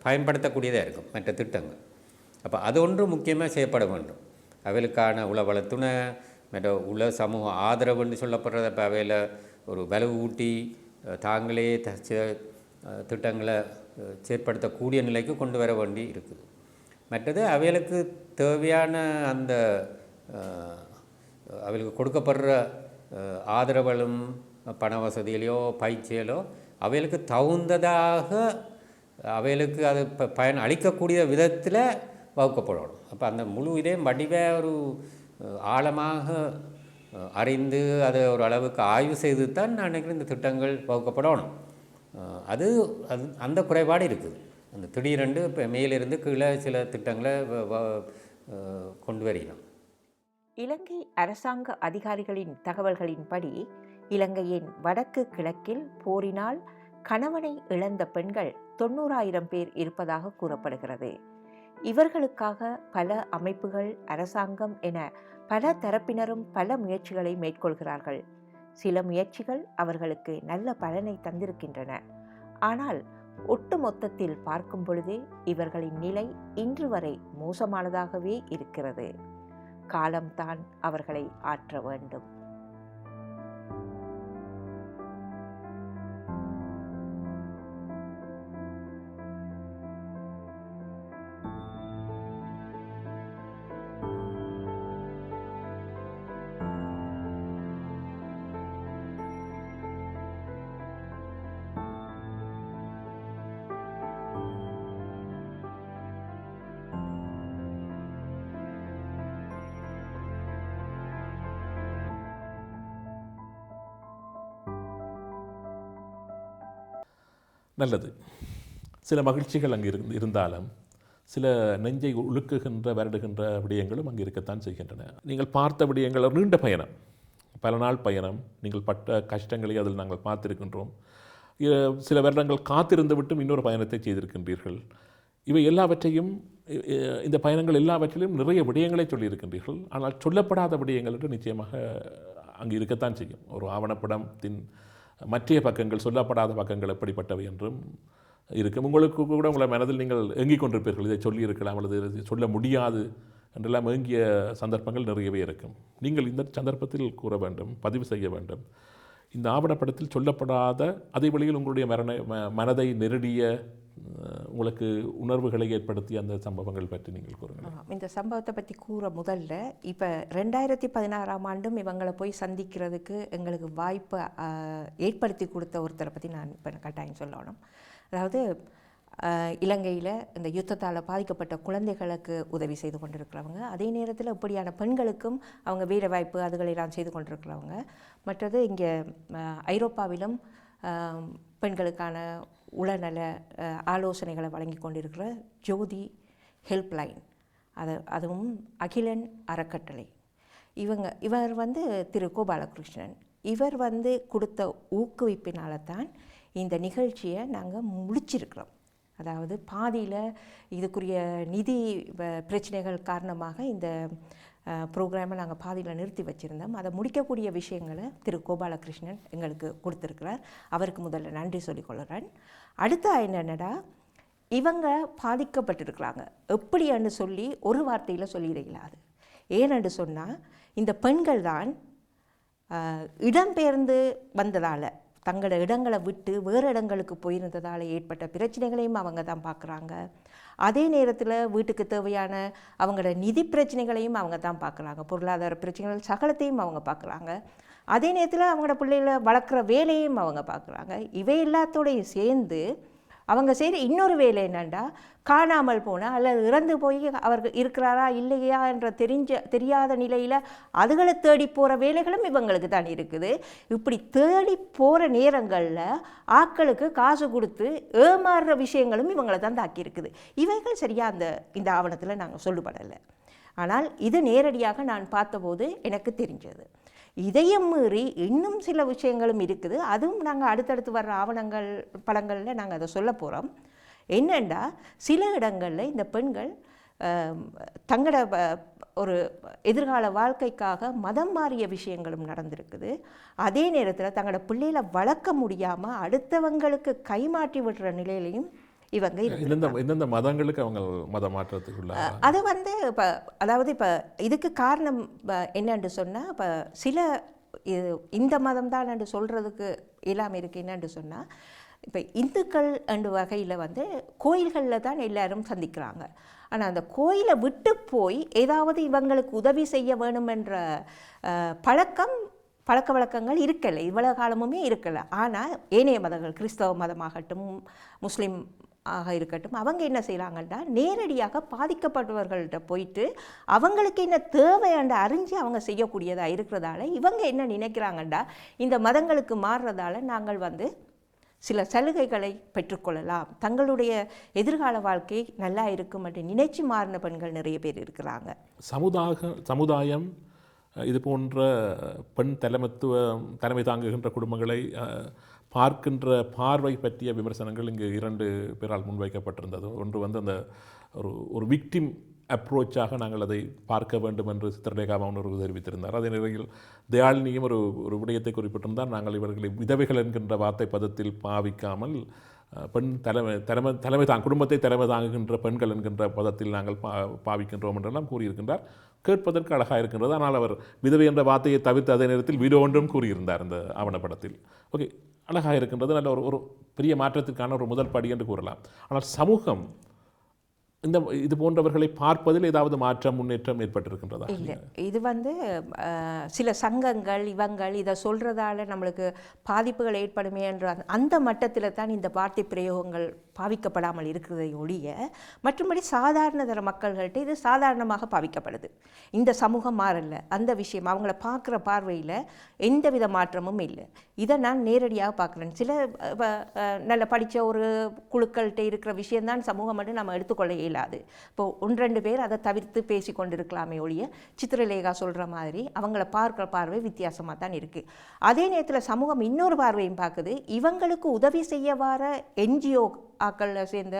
பயன்படுத்தக்கூடியதாக இருக்கும் மற்ற திட்டங்கள். அப்போ அது ஒன்று முக்கியமாக செய்யப்பட வேண்டும். அவைகளுக்கான உளவளத்துணை, மற்ற உள சமூக ஆதரவுன்னு சொல்லப்படுறத இப்போ அவையில் ஒரு வலு ஊட்டி தாங்களே திட்டங்களை செயற்படுத்தக்கூடிய நிலைக்கு கொண்டு வர வேண்டி இருக்குது. மற்றது அவைகளுக்கு தேவையான அந்த அவளுக்கு கொடுக்கப்படுற ஆதரவுகளும் பண வசதியிலையோ பயிற்சியிலோ அவைகளுக்கு தகுந்ததாக அவைகளுக்கு அது பயன் அளிக்கக்கூடிய விதத்தில் வகுக்கப்படணும். அப்போ அந்த முழு இதையும் வடிவாக ஒரு ஆழமாக அறிந்து அதை ஒரு அளவுக்கு ஆய்வு செய்து தான் நான் நினைக்கிறேன் இந்த திட்டங்கள் வகுக்கப்படணும். அது அந்த குறைபாடு இருக்குது. அந்த திடீரென்று இப்போ மேலிருந்து கீழே சில திட்டங்களை கொண்டு வருகிறோம். இலங்கை அரசாங்க அதிகாரிகளின் தகவல்களின்படி இலங்கையின் வடக்கு கிழக்கில் போரினால் கணவனை இழந்த பெண்கள் 90,000 பேர் இருப்பதாக கூறப்படுகிறது. இவர்களுக்காக பல அமைப்புகள், அரசாங்கம் என பல தரப்பினரும் பல முயற்சிகளை மேற்கொள்கிறார்கள். சில முயற்சிகள் அவர்களுக்கு நல்ல பலனை தந்திருக்கின்றன. ஆனால் ஒட்டுமொத்தத்தில் பார்க்கும் பொழுது இவர்களின் நிலை இன்று வரை மோசமானதாகவே இருக்கிறது. காலம்தான் அவர்களை ஆற்ற வேண்டும். நல்லது. சில மகிழ்ச்சிகள் அங்கே இருந்தாலும் சில நெஞ்சை உழுக்குகின்ற வருடுகின்ற விடயங்களும் அங்கே இருக்கத்தான் செய்கின்றன. நீங்கள் பார்த்த விடயங்கள் ஒரு நீண்ட பயணம், பல நாள் பயணம், நீங்கள் பட்ட கஷ்டங்களை அதில் நாங்கள் பார்த்திருக்கின்றோம். சில வருடங்கள் காத்திருந்து விட்டும் இன்னொரு பயணத்தை செய்திருக்கின்றீர்கள். இவை எல்லாவற்றையும், இந்த பயணங்கள் எல்லாவற்றிலும் நிறைய விடயங்களை சொல்லியிருக்கின்றீர்கள். ஆனால் சொல்லப்படாத விடயங்கள் என்று நிச்சயமாக அங்கே இருக்கத்தான் செய்யும். ஒரு ஆவணப்படத்தின் மற்ற பக்கங்கள், சொல்லப்படாத பக்கங்கள் எப்படிப்பட்டவை என்றும் இருக்கும். உங்களுக்கு கூட உங்களை மனதில் நீங்கள் ஏங்கிக் கொண்டிருப்பீர்கள், இதை சொல்லியிருக்கலாம் அல்லது சொல்ல முடியாது என்றெல்லாம் ஏங்கிய சந்தர்ப்பங்கள் நிறையவே இருக்கும். நீங்கள் இந்த சந்தர்ப்பத்தில் கூற வேண்டும், பதிவு செய்ய வேண்டும். இந்த ஆவணப்படத்தில் சொல்லப்படாத, அதே வழியில் உங்களுடைய மனதை நெருடிய, உங்களுக்கு உணர்வுகளை ஏற்படுத்திய அந்த சம்பவங்கள் பற்றி நீங்கள் கூறுங்கள். இந்த சம்பவத்தை பற்றி கூற முதல்ல, இப்போ 2016ஆம் ஆண்டும் இவங்களை போய் சந்திக்கிறதுக்கு எங்களுக்கு வாய்ப்பை ஏற்படுத்தி கொடுத்த ஒருத்தரை பற்றி நான் இப்போ கட்டாயம் சொல்லணும். அதாவது இலங்கையில் இந்த யுத்தத்தால் பாதிக்கப்பட்ட குழந்தைகளுக்கு உதவி செய்து கொண்டிருக்கிறவங்க, அதே நேரத்தில் இப்படியான பெண்களுக்கும் அவங்க வேலை வாய்ப்பு அதுகளெல்லாம் செய்து கொண்டிருக்கிறவங்க. மற்றது இங்கே ஐரோப்பாவிலும் பெண்களுக்கான உளநல ஆலோசனைகளை வழங்கி கொண்டிருக்கிற ஜோதி ஹெல்ப்லைன், அதுவும் அகிலன் அறக்கட்டளை. இவர் வந்து திரு கோபாலகிருஷ்ணன், இவர் வந்து கொடுத்த ஊக்குவிப்பினால தான் இந்த நிகழ்ச்சியை நாங்கள் முடிச்சிருக்கிறோம். அதாவது பாதியில் இதுக்குரிய நிதி பிரச்சனைகள் காரணமாக இந்த ப்ரோக்ராமை நாங்கள் பாதியில் நிறுத்தி வச்சுருந்தோம். அதை முடிக்கக்கூடிய விஷயங்களை திரு கோபாலகிருஷ்ணன் எங்களுக்கு கொடுத்துருக்கிறார். அவருக்கு முதல்ல நன்றி சொல்லிக்கொள்கிறேன். அடுத்த என்னென்னடா, இவங்க பாதிக்கப்பட்டிருக்கிறாங்க எப்படின்னு சொல்லி ஒரு வார்த்தையில் சொல்லிடலாது. ஏனென்று சொன்னால், இந்த பெண்கள் தான் இடம்பெயர்ந்து வந்ததால், தங்களோட இடங்களை விட்டு வேறு இடங்களுக்கு போயிருந்ததால் ஏற்பட்ட பிரச்சனைகளையும் அவங்க தான் பார்க்குறாங்க. அதே நேரத்தில் வீட்டுக்கு தேவையான அவங்களோட நிதி பிரச்சனைகளையும் அவங்க தான் பார்க்குறாங்க. பொருளாதார பிரச்சனைகள் சகலத்தையும் அவங்க பார்க்குறாங்க. அதே நேரத்தில் அவங்களோட பிள்ளைகளை வளர்க்குற வேலையும் அவங்க பார்க்குறாங்க. இவை எல்லாத்தோடையும் சேர்ந்து அவங்க செய்கிற இன்னொரு வேலை என்னென்னா, காணாமல் போனால் அல்லது இறந்து போய் அவர்கள் இருக்கிறாரா இல்லையா என்ற தெரியாத நிலையில் அதுகளை தேடி போகிற வேலைகளும் இவங்களுக்கு தான் இருக்குது. இப்படி தேடி போகிற நேரங்களில் ஆட்களுக்கு காசு கொடுத்து ஏமாறுற விஷயங்களும் இவங்களை தான் தாக்கியிருக்குது. இவைகள் சரியாக இந்த ஆவணத்தில் நாங்கள் சொல்லப்படலை. ஆனால் இது நேரடியாக நான் பார்த்தபோது எனக்கு தெரிஞ்சது. இதையும் மீறி இன்னும் சில விஷயங்களும் இருக்குது. அதுவும் நாங்கள் அடுத்தடுத்து வர்ற ஆவணங்கள் படங்களில் நாங்கள் அதை சொல்ல போகிறோம். என்னென்னா, சில இடங்களில் இந்த பெண்கள் தங்களோட ஒரு எதிர்கால வாழ்க்கைக்காக மதம் மாறிய விஷயங்களும் நடந்திருக்குது. அதே நேரத்தில் தங்களோட பிள்ளைகளை வளர்க்க முடியாமல் அடுத்தவங்களுக்கு கைமாற்றி விடுற நிலையிலையும் இவங்க எந்தெந்த மதங்களுக்கு அவங்க மத மாற்றத்துக்குள்ள அதை வந்து இப்போ, அதாவது இப்போ இதுக்கு காரணம் என்னன்னு சொன்னால், இப்போ சில இந்த மதம் தான் என்று சொல்கிறதுக்கு எல்லாம் இருக்குது. என்னன்னு சொன்னால், இப்போ இந்துக்கள் என்ற வகையில் வந்து கோயில்களில் தான் எல்லாரும் சந்திக்கிறாங்க. ஆனால் அந்த கோயிலை விட்டு போய் ஏதாவது இவங்களுக்கு உதவி செய்ய வேணுமென்ற பழக்க வழக்கங்கள் இருக்கலை, இவ்வளவு காலமுமே இருக்கலை. ஆனால் ஏனைய மதங்கள், கிறிஸ்தவ மதமாகட்டும் முஸ்லீம் ஆக இருக்கட்டும், அவங்க என்ன செய்கிறாங்கன்னா, நேரடியாக பாதிக்கப்பட்டவர்கள்ட்ட போயிட்டு அவங்களுக்கு என்ன தேவையாண்ட அறிஞ்சு அவங்க செய்யக்கூடியதாக இருக்கிறதால இவங்க என்ன நினைக்கிறாங்கண்டா, இந்த மதங்களுக்கு மாறுறதால நாங்கள் வந்து சில சலுகைகளை பெற்றுக்கொள்ளலாம், தங்களுடைய எதிர்கால வாழ்க்கை நல்லா இருக்கும் என்று நினைச்சு மாறின பெண்கள் நிறைய பேர் இருக்கிறாங்க. சமுதாயம் இது போன்ற பெண் தலைமை தாங்குகின்ற குடும்பங்களை பார்க்கின்ற பார்வை பற்றிய விமர்சனங்கள் இங்கு 2 பேரால் முன்வைக்கப்பட்டிருந்தது. ஒன்று வந்து அந்த ஒரு விக்டிம் அப்ரோச்சாக நாங்கள் அதை பார்க்க வேண்டும் என்று சித்திரலேகா மௌனர் தெரிவித்திருந்தார். அதே நிலையில் தயாளினியும் ஒரு விடயத்தை குறிப்பிட்டிருந்தார். நாங்கள் இவர்களை விதவைகள் என்கின்ற வார்த்தை பதத்தில் பாவிக்காமல் பெண் குடும்பத்தை தலைமை தாங்குகின்ற பெண்கள் என்கின்ற பதத்தில் நாங்கள் பாவிக்கின்றோம் என்றெல்லாம் கூறியிருக்கின்றார். கேட்பதற்கு அழகாக இருக்கின்றது. ஆனால் அவர் விதவை என்ற வார்த்தையை தவிர்த்து அதே நேரத்தில் விடோ ஒன்றும் கூறியிருந்தார் இந்த ஆவணப்படத்தில். ஓகே, அழகாக இருக்கின்றது. நல்ல ஒரு பெரிய மாற்றத்திற்கான ஒரு முதல் படி என்று கூறலாம். ஆனால் சமூகம் இது போன்றவர்களை பார்ப்பதில் ஏதாவது மாற்றம் முன்னேற்றம் ஏற்பட்டிருக்கின்றதா? இல்லை, இது வந்து சில சங்கங்கள் இதை சொல்கிறதால நம்மளுக்கு பாதிப்புகள் ஏற்படுமே என்ற அந்த மட்டத்தில் தான் இந்த வார்த்தை பிரயோகங்கள் பாவிக்கப்படாமல் இருக்கிறதை ஒழிய மற்றபடி சாதாரண தர மக்கள்கிட்ட இது சாதாரணமாக பாவிக்கப்படுது. இந்த சமூகம் மாறல, அந்த விஷயம் அவங்கள பார்க்குற பார்வையில் எந்தவித மாற்றமும் இல்லை. இதை நான் நேரடியாக பார்க்குறேன். சில நல்ல படித்த ஒரு குழுக்கள்கிட்ட இருக்கிற விஷயந்தான் சமூகம் மட்டும் நம்ம எடுத்துக்கொள்ள இயலாது. இப்போது 1-2 பேர் அதை தவிர்த்து பேசி கொண்டு இருக்கலாமே ஒழிய சித்திரலேகா சொல்கிற மாதிரி அவங்கள பார்க்குற பார்வை வித்தியாசமாக தான் இருக்குது. அதே நேரத்தில் சமூகம் இன்னொரு பார்வையும் பார்க்குது. இவங்களுக்கு உதவி செய்ய வர என்ஜிஓ ஆக்களில் சேர்ந்த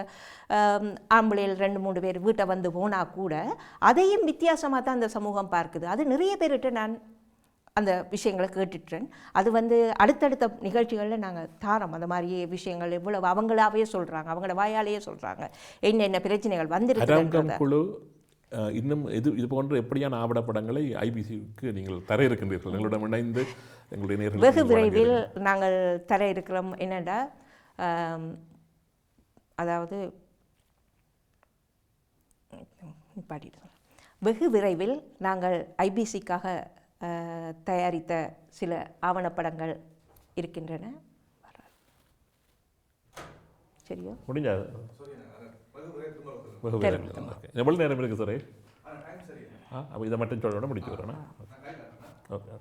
ஆம்பளைகள் 2-3 பேர் வீட்டை வந்து போனால் கூட அதையும் வித்தியாசமாக தான் அந்த சமூகம் பார்க்குது. அது நிறைய பேர்கிட்ட நான் அந்த விஷயங்களை கேட்டுட்டேன். அது வந்து அடுத்தடுத்த நிகழ்ச்சிகளில் நாங்கள் தாரோம். அந்த மாதிரி விஷயங்கள் இவ்வளவு அவங்களாவே சொல்கிறாங்க, அவங்களோட வாயாலேயே சொல்கிறாங்க என்னென்ன பிரச்சனைகள் வந்துருக்கு. குழு இன்னும் இது போன்ற எப்படியான ஆவணப்படங்களை ஐபிசிக்கு நீங்கள் தர இருக்கின்றீர்கள்? எங்களுடன் இணைந்து எங்களுடைய நேர்கள் வெகு விரைவில் நாங்கள் தர இருக்கிறோம். என்னென்னா அதாவது வெகு விரைவில் நாங்கள் ஐபிசிக்காக தயாரித்த சில ஆவணப்படங்கள் இருக்கின்றன. சரியா? முடிஞ்சா எவ்வளோ நேரம் இருக்குது சார்? அப்போ இதை மட்டும் சொல்ல முடிச்சு வரேன்னா ஓகே.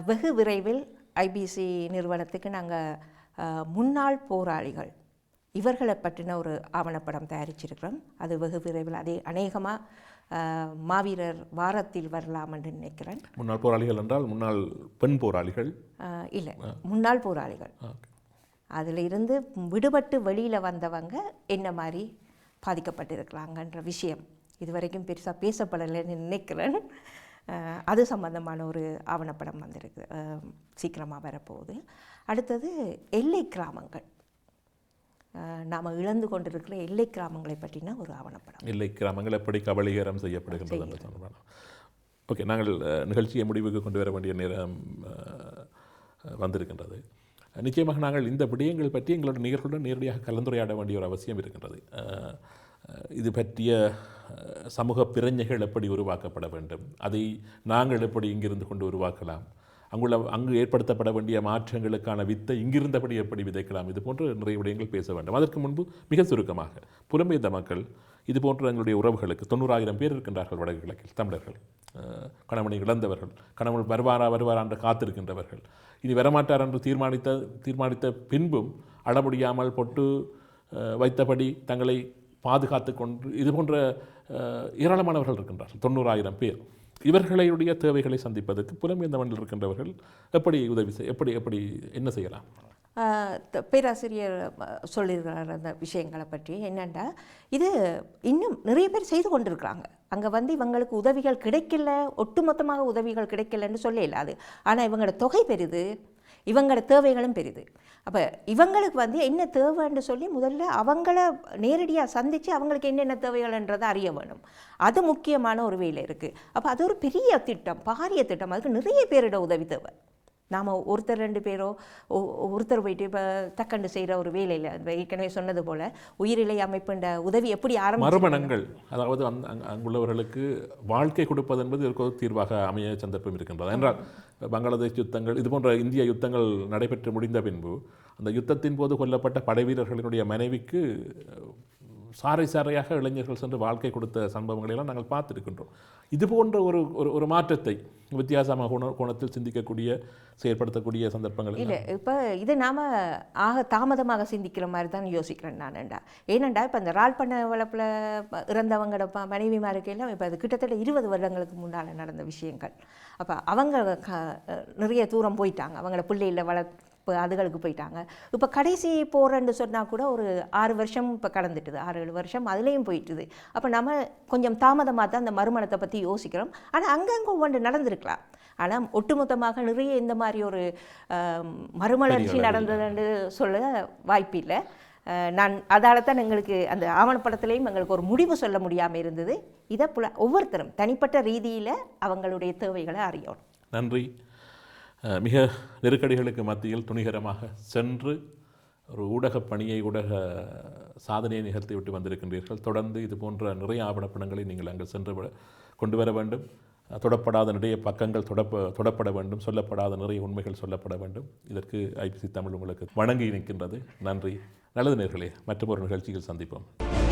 வெகு விரைவில் ஐபிசி நிறுவனத்துக்கு நாங்கள் முன்னாள் போராளிகள் இவர்களை பற்றின ஒரு ஆவணப்படம் தயாரிச்சிருக்கிறோம். அது வெகு விரைவில் அதே அநேகமாக மாவீரர் வாரத்தில் வரலாம் என்று நினைக்கிறேன். முன்னாள் போராளிகள் என்றால் முன்னாள் பெண் போராளிகள் இல்லை, முன்னாள் போராளிகள். அதில் இருந்து விடுபட்டு வெளியில் வந்தவங்க என்ன மாதிரி பாதிக்கப்பட்டிருக்கிறாங்கன்ற விஷயம் இதுவரைக்கும் பெருசாக பேசப்படலைன்னு நினைக்கிறேன். அது சம்பந்தமான ஒரு ஆவணப்படம் வந்திருக்கு, சீக்கிரமாக வரப்போகுது. அடுத்தது எல்லை கிராமங்கள், நாம் இழந்து கொண்டிருக்கிற எல்லை கிராமங்களை பற்றின ஒரு ஆவணப்படம். எல்லை கிராமங்கள் எப்படி கபலீகரம் செய்யப்படுகின்றது. ஓகே, நாங்கள் நிகழ்ச்சியை முடிவுக்கு கொண்டு வர வேண்டிய நேரம் வந்திருக்கின்றது. நிச்சயமாக நாங்கள் இந்த விடயங்கள் பற்றி எங்களோட நேயர்களுடன் நேரடியாக கலந்துரையாட வேண்டிய ஒரு அவசியம் இருக்கின்றது. இது பற்றிய சமூக பிரச்சனைகள் எப்படி உருவாக்கப்பட வேண்டும், அதை நாங்கள் எப்படி இங்கிருந்து கொண்டு உருவாக்கலாம், அங்கு ஏற்படுத்தப்பட வேண்டிய மாற்றங்களுக்கான வித்தை இங்கிருந்தபடி எப்படி விதைக்கலாம், இது போன்ற நிறைய விடயங்கள் பேச வேண்டும். அதற்கு முன்பு மிக சுருக்கமாக புலம்பெயர்ந்த மக்கள் இது போன்ற எங்களுடைய உறவுகளுக்கு 90,000 பேர் இருக்கின்றார்கள் வடக்கு கிழக்கில். தமிழர்கள், கணவனை இழந்தவர்கள், கணவன் வருவாரா என்று காத்திருக்கின்றவர்கள், இனி வரமாட்டார் என்று தீர்மானித்த பின்பும் அடமுடியாமல் பொட்டு வைத்தபடி தங்களை பாதுகாத்து கொண்டு இது போன்ற ஏராளமானவர்கள் இருக்கின்றார்கள், 90,000 பேர். இவர்களுடைய தேவைகளை சந்திப்பதற்கு புலம்பெயர்ந்த மண்ணில் இருக்கின்றவர்கள் எப்படி உதவி எப்படி என்ன செய்யலாம்? பேராசிரியர் சொல்லியிருக்கிறார் அந்த விஷயங்களை பற்றி. என்னென்னா, இது இன்னும் நிறைய பேர் செய்து கொண்டிருக்கிறாங்க. அங்கே வந்து இவங்களுக்கு உதவிகள் கிடைக்கல, ஒட்டுமொத்தமாக உதவிகள் கிடைக்கலன்னு சொல்ல இல்லாது. ஆனால் இவங்களோட தொகை பெரிது, இவங்களோட தேவைகளும் பெரிது. அப்போ இவங்களுக்கு வந்து என்ன தேவைன்னு சொல்லி முதல்ல அவங்கள நேரடியாக சந்தித்து அவங்களுக்கு என்னென்ன தேவைகள்ன்றதை அறிய வேணும். அது முக்கியமான ஒரு வேலை இருக்குது. அப்போ அது ஒரு பெரிய திட்டம், பாரிய திட்டம். அதுக்கு நிறைய பேரோட உதவி தேவை. நாம் ஒருத்தர் 2 பேரோ ஒருத்தர் போயிட்டு இப்போ தக்கண்டு செய்கிற ஒரு வேலையில் ஏற்கனவே சொன்னது போல் உயிரிலை அமைப்புன்ற உதவி எப்படி மறுமணங்கள், அதாவது அங்குள்ளவர்களுக்கு வாழ்க்கை கொடுப்பது என்பது ஒரு தீர்வாக அமைய சந்தர்ப்பம் இருக்கின்றது. என்றால் பங்களாதேஷ் யுத்தங்கள் இது போன்ற இந்திய யுத்தங்கள் நடைபெற்று முடிந்த பின்பு அந்த யுத்தத்தின் போது கொல்லப்பட்ட படை வீரர்களுடைய மனைவிக்கு சாரையாக இளைஞர்கள் சென்று வாழ்க்கை கொடுத்த சம்பவங்களெல்லாம் நாங்கள் பார்த்துருக்கின்றோம். இது போன்ற ஒரு மாற்றத்தை வித்தியாசமாக கோணத்தில் சிந்திக்கக்கூடிய செயற்படுத்தக்கூடிய சந்தர்ப்பங்கள் இல்லை. இப்போ இது நாம் தாமதமாக சிந்திக்கிற மாதிரி தான் யோசிக்கிறேன் நான்டா. ஏனெண்டா இப்போ இந்த ரால் பண்ண வளர்ப்பில் இறந்தவங்களோட மனைவிமாருக்கெல்லாம் இப்போ அது கிட்டத்தட்ட 20 வருடங்களுக்கு முன்னால் நடந்த விஷயங்கள். அப்போ அவங்க நிறைய தூரம் போயிட்டாங்க, அவங்களோட பிள்ளையில் வளர்ப்பு அதுகளுக்கு போயிட்டாங்க. இப்போ கடைசி போகிறேன்னு சொன்னால் கூட ஒரு 6 வருஷம் இப்போ கடந்துட்டுது, 6-7 வருஷம் அதுலேயும் போயிட்டுது. அப்போ நம்ம கொஞ்சம் தாமதமாக தான் அந்த மறுமணத்தை பற்றி யோசிக்கிறோம். ஆனால் அங்கங்கே ஒவ்வொன்று நடந்திருக்கலாம். ஆனால் ஒட்டுமொத்தமாக நிறைய இந்த மாதிரி ஒரு மறுமலர்ச்சி நடந்ததுன்னு சொல்ல வாய்ப்பில்லை. நான் அதால் தான் எங்களுக்கு அந்த ஆவணப்படத்துலேயும் எங்களுக்கு ஒரு முடிவு சொல்ல முடியாமல் இருந்தது. இதை ஒவ்வொருத்தரும் தனிப்பட்ட ரீதியில் அவங்களுடைய தேவைகளை அறியணும். நன்றி. மிக நெருக்கடிகளுக்கு மத்தியில் துணிகரமாக சென்று ஒரு ஊடகப் பணியை ஊடக சாதனையை நிகழ்த்திவிட்டு வந்திருக்கின்றீர்கள். தொடர்ந்து இது போன்ற நிறைய ஆவணப்படங்களை நீங்கள் அங்கே சென்று கொண்டு வர வேண்டும். தொடப்படாத நிறைய பக்கங்கள் தொடப்பட வேண்டும். சொல்லப்படாத நிறைய உண்மைகள் சொல்லப்பட வேண்டும். இதற்கு ஐபிசி தமிழ் உங்களுக்கு வணங்கி நிற்கின்றது. நன்றி. நல்லது நேர்களே, மற்றொரு நிகழ்ச்சியில் சந்திப்போம்.